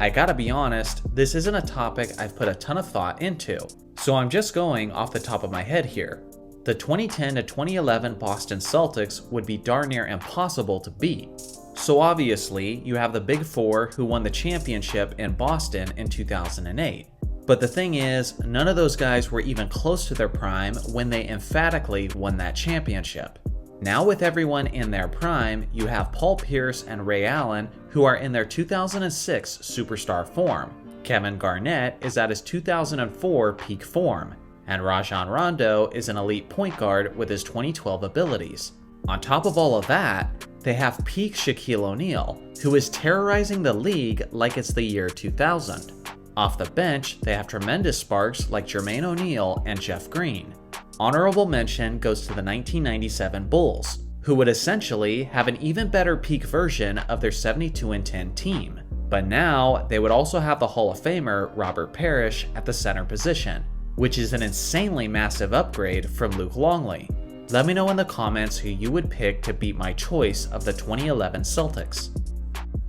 I gotta be honest, this isn't a topic I've put a ton of thought into, so I'm just going off the top of my head here. The 2010 to 2011 Boston Celtics would be darn near impossible to beat. So obviously, you have the Big Four who won the championship in Boston in 2008. But the thing is, none of those guys were even close to their prime when they emphatically won that championship. Now with everyone in their prime, you have Paul Pierce and Ray Allen who are in their 2006 superstar form. Kevin Garnett is at his 2004 peak form, and Rajon Rondo is an elite point guard with his 2012 abilities. On top of all of that, they have peak Shaquille O'Neal, who is terrorizing the league like it's the year 2000. Off the bench, they have tremendous sparks like Jermaine O'Neal and Jeff Green. Honorable mention goes to the 1997 Bulls, who would essentially have an even better peak version of their 72-10 team. But now, they would also have the Hall of Famer Robert Parrish at the center position, which is an insanely massive upgrade from Luke Longley. Let me know in the comments who you would pick to beat my choice of the 2011 Celtics.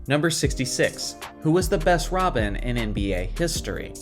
Number 66. Who was the best Robin in NBA history?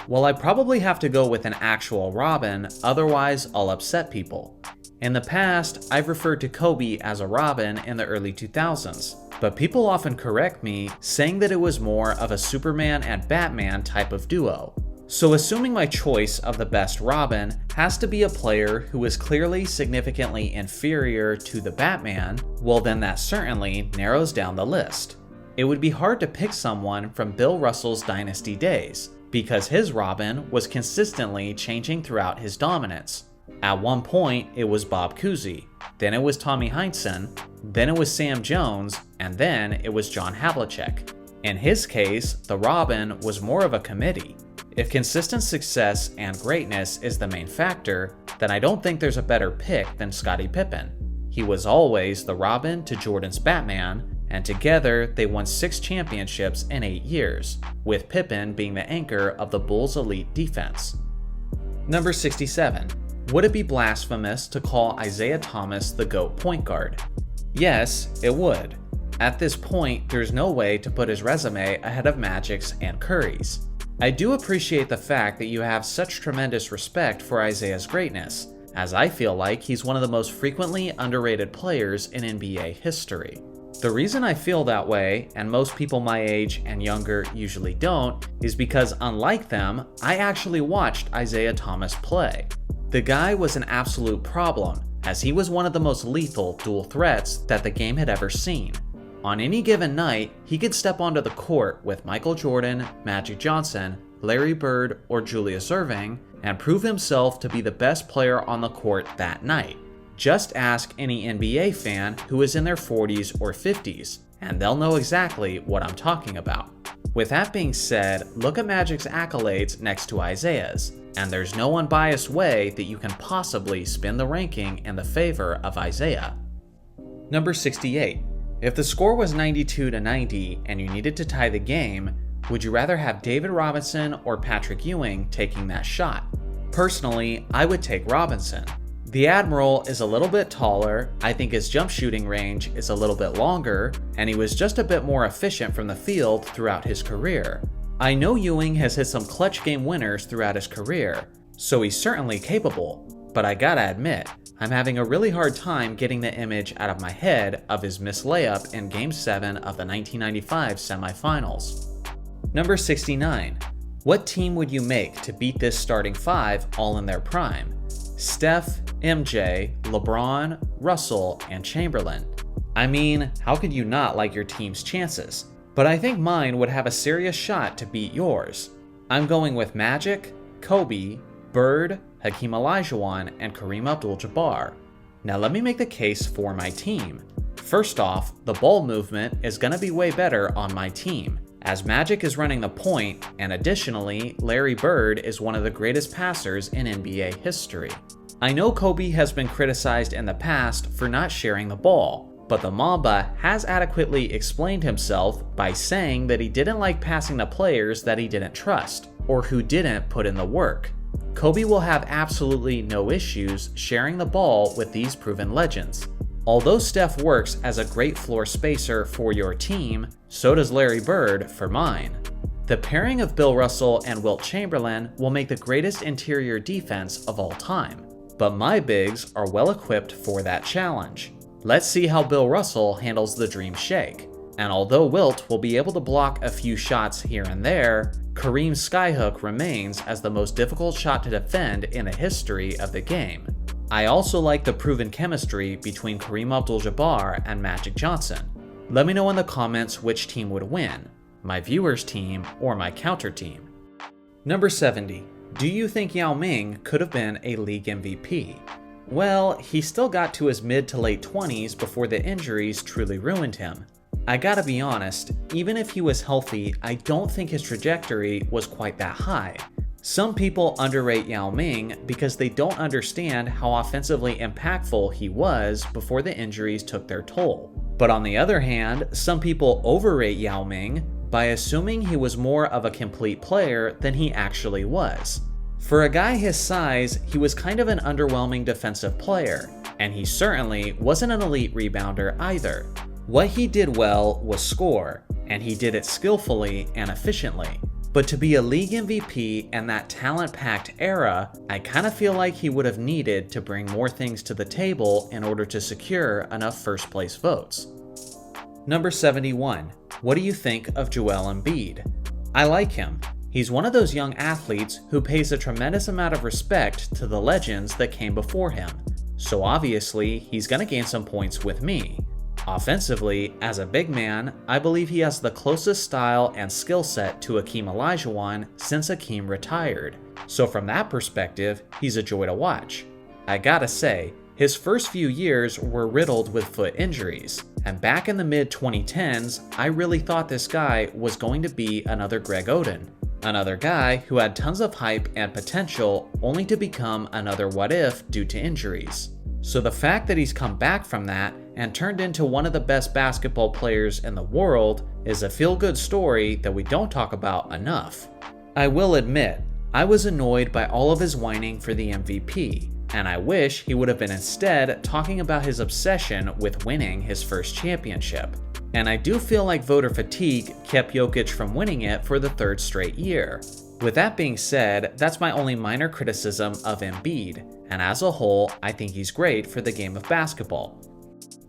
Well, I probably have to go with an actual Robin, otherwise I'll upset people. In the past, I've referred to Kobe as a Robin in the early 2000s, but people often correct me, saying that it was more of a Superman and Batman type of duo. So assuming my choice of the best Robin has to be a player who is clearly significantly inferior to the Batman, well then that certainly narrows down the list. It would be hard to pick someone from Bill Russell's dynasty days, because his Robin was consistently changing throughout his dominance. At one point, it was Bob Cousy, then it was Tommy Heinsohn, then it was Sam Jones, and then it was John Havlicek. In his case, the Robin was more of a committee. If consistent success and greatness is the main factor, then I don't think there's a better pick than Scottie Pippen. He was always the Robin to Jordan's Batman, and together they won 6 championships in 8 years, with Pippen being the anchor of the Bulls' elite defense. Number 67. Would it be blasphemous to call Isaiah Thomas the GOAT point guard? Yes, it would. At this point, there's no way to put his resume ahead of Magic's and Curry's. I do appreciate the fact that you have such tremendous respect for Isaiah's greatness, as I feel like he's one of the most frequently underrated players in NBA history. The reason I feel that way, and most people my age and younger usually don't, is because unlike them, I actually watched Isaiah Thomas play. The guy was an absolute problem, as he was one of the most lethal dual threats that the game had ever seen. On any given night, he could step onto the court with Michael Jordan, Magic Johnson, Larry Bird, or Julius Erving, and prove himself to be the best player on the court that night. Just ask any NBA fan who is in their 40s or 50s, and they'll know exactly what I'm talking about. With that being said, look at Magic's accolades next to Isaiah's, and there's no unbiased way that you can possibly spin the ranking in the favor of Isaiah. Number 68. If the score was 92-90 and you needed to tie the game, would you rather have David Robinson or Patrick Ewing taking that shot? Personally, I would take Robinson. The Admiral is a little bit taller, I think his jump shooting range is a little bit longer, and he was just a bit more efficient from the field throughout his career. I know Ewing has hit some clutch game winners throughout his career, so he's certainly capable, but I gotta admit, I'm having a really hard time getting the image out of my head of his missed layup in Game 7 of the 1995 semifinals. Number 69. What team would you make to beat this starting 5 all in their prime? Steph, MJ, LeBron, Russell, and Chamberlain. I mean, how could you not like your team's chances? But I think mine would have a serious shot to beat yours. I'm going with Magic, Kobe, Bird, Hakeem Olajuwon, and Kareem Abdul-Jabbar. Now let me make the case for my team. First off, the ball movement is going to be way better on my team, as Magic is running the point, and additionally, Larry Bird is one of the greatest passers in NBA history. I know Kobe has been criticized in the past for not sharing the ball, but the Mamba has adequately explained himself by saying that he didn't like passing to players that he didn't trust, or who didn't put in the work. Kobe will have absolutely no issues sharing the ball with these proven legends. Although Steph works as a great floor spacer for your team, so does Larry Bird for mine. The pairing of Bill Russell and Wilt Chamberlain will make the greatest interior defense of all time, but my bigs are well equipped for that challenge. Let's see how Bill Russell handles the Dream Shake. And although Wilt will be able to block a few shots here and there, Kareem's skyhook remains as the most difficult shot to defend in the history of the game. I also like the proven chemistry between Kareem Abdul-Jabbar and Magic Johnson. Let me know in the comments which team would win, my viewers' team or my counter team. Number 70. Do you think Yao Ming could have been a league MVP? Well, he still got to his mid to late 20s before the injuries truly ruined him. I gotta be honest, even if he was healthy, I don't think his trajectory was quite that high. Some people underrate Yao Ming because they don't understand how offensively impactful he was before the injuries took their toll. But on the other hand, some people overrate Yao Ming by assuming he was more of a complete player than he actually was. For a guy his size, he was kind of an underwhelming defensive player, and he certainly wasn't an elite rebounder either. What he did well was score, and he did it skillfully and efficiently. But to be a league MVP in that talent-packed era, I kinda feel like he would have needed to bring more things to the table in order to secure enough first place votes. Number 71. What do you think of Joel Embiid? I like him. He's one of those young athletes who pays a tremendous amount of respect to the legends that came before him. So obviously, he's gonna gain some points with me. Offensively, as a big man, I believe he has the closest style and skill set to Hakeem Olajuwon since Hakeem retired. So from that perspective, he's a joy to watch. I gotta say, his first few years were riddled with foot injuries, and back in the mid-2010s, I really thought this guy was going to be another Greg Oden. Another guy who had tons of hype and potential only to become another what if due to injuries. So the fact that he's come back from that and turned into one of the best basketball players in the world is a feel-good story that we don't talk about enough. I will admit, I was annoyed by all of his whining for the MVP, and I wish he would have been instead talking about his obsession with winning his first championship. And I do feel like voter fatigue kept Jokic from winning it for the third straight year. With that being said, that's my only minor criticism of Embiid, and as a whole, I think he's great for the game of basketball.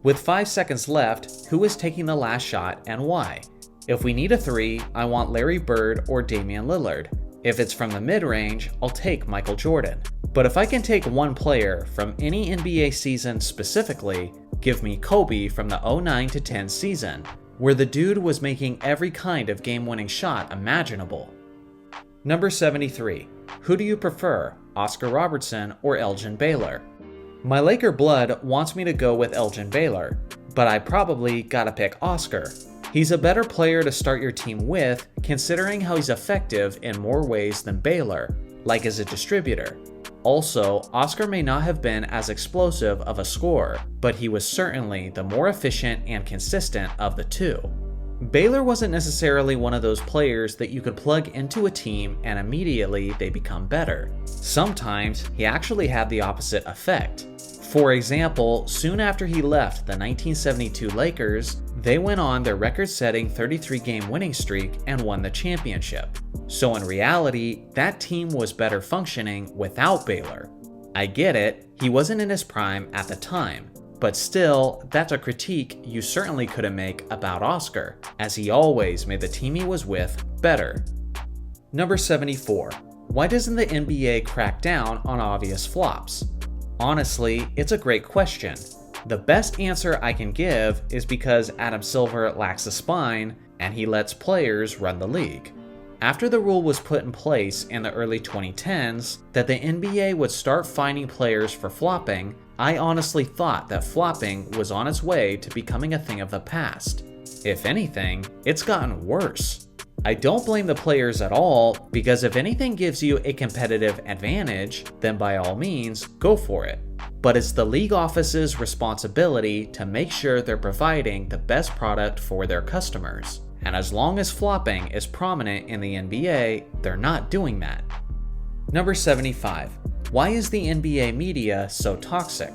With 5 seconds left, who is taking the last shot and why? If we need a 3, I want Larry Bird or Damian Lillard. If it's from the mid-range, I'll take Michael Jordan. But if I can take one player from any NBA season specifically, give me Kobe from the 09-10 season, where the dude was making every kind of game-winning shot imaginable. Number 73. Who do you prefer, Oscar Robertson or Elgin Baylor? My Laker blood wants me to go with Elgin Baylor, but I probably gotta pick Oscar. He's a better player to start your team with, considering how he's effective in more ways than Baylor, like as a distributor. Also, Oscar may not have been as explosive of a scorer, but he was certainly the more efficient and consistent of the two. Baylor wasn't necessarily one of those players that you could plug into a team and immediately they become better. Sometimes he actually had the opposite effect. For example, soon after he left the 1972 Lakers, they went on their record-setting 33-game winning streak and won the championship. So in reality, that team was better functioning without Baylor. I get it, he wasn't in his prime at the time, but still, that's a critique you certainly couldn't make about Oscar, as he always made the team he was with better. Number 74. Why doesn't the NBA crack down on obvious flops? Honestly, it's a great question. The best answer I can give is because Adam Silver lacks a spine and he lets players run the league. After the rule was put in place in the early 2010s that the NBA would start fining players for flopping, I honestly thought that flopping was on its way to becoming a thing of the past. If anything, it's gotten worse. I don't blame the players at all, because if anything gives you a competitive advantage, then by all means, go for it. But it's the league office's responsibility to make sure they're providing the best product for their customers. And as long as flopping is prominent in the NBA, they're not doing that. Number 75. Why is the NBA media so toxic?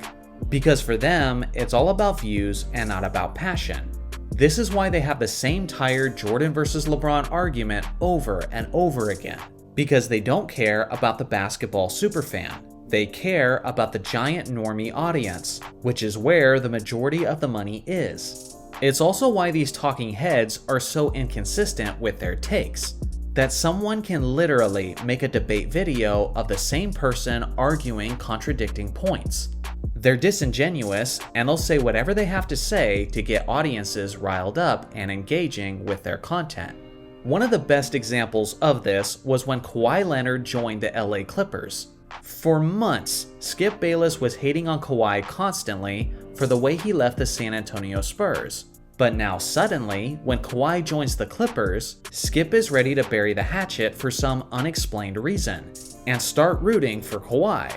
Because for them, it's all about views and not about passion. This is why they have the same tired Jordan versus LeBron argument over and over again. Because they don't care about the basketball superfan. They care about the giant normie audience, which is where the majority of the money is. It's also why these talking heads are so inconsistent with their takes, that someone can literally make a debate video of the same person arguing contradicting points. They're disingenuous, and they'll say whatever they have to say to get audiences riled up and engaging with their content. One of the best examples of this was when Kawhi Leonard joined the LA Clippers. For months, Skip Bayless was hating on Kawhi constantly for the way he left the San Antonio Spurs. But now suddenly, when Kawhi joins the Clippers, Skip is ready to bury the hatchet for some unexplained reason, and start rooting for Kawhi.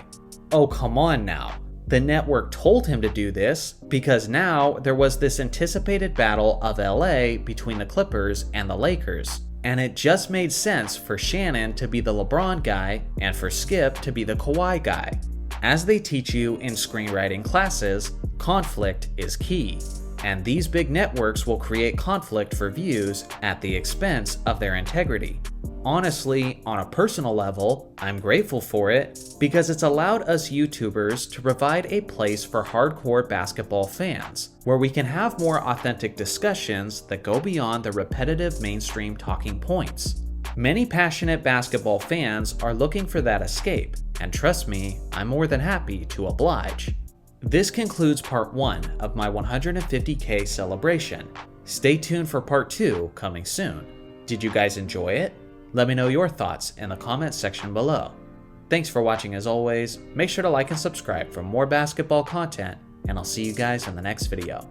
Oh, come on now. The network told him to do this because now there was this anticipated battle of LA between the Clippers and the Lakers, and it just made sense for Shannon to be the LeBron guy and for Skip to be the Kawhi guy. As they teach you in screenwriting classes, conflict is key, and these big networks will create conflict for views at the expense of their integrity. Honestly, on a personal level, I'm grateful for it because it's allowed us YouTubers to provide a place for hardcore basketball fans, where we can have more authentic discussions that go beyond the repetitive mainstream talking points. Many passionate basketball fans are looking for that escape, and trust me, I'm more than happy to oblige. This concludes part 1 of my 150K celebration. Stay tuned for part 2 coming soon. Did you guys enjoy it? Let me know your thoughts in the comments section below. Thanks for watching as always. Make sure to like and subscribe for more basketball content, and I'll see you guys in the next video.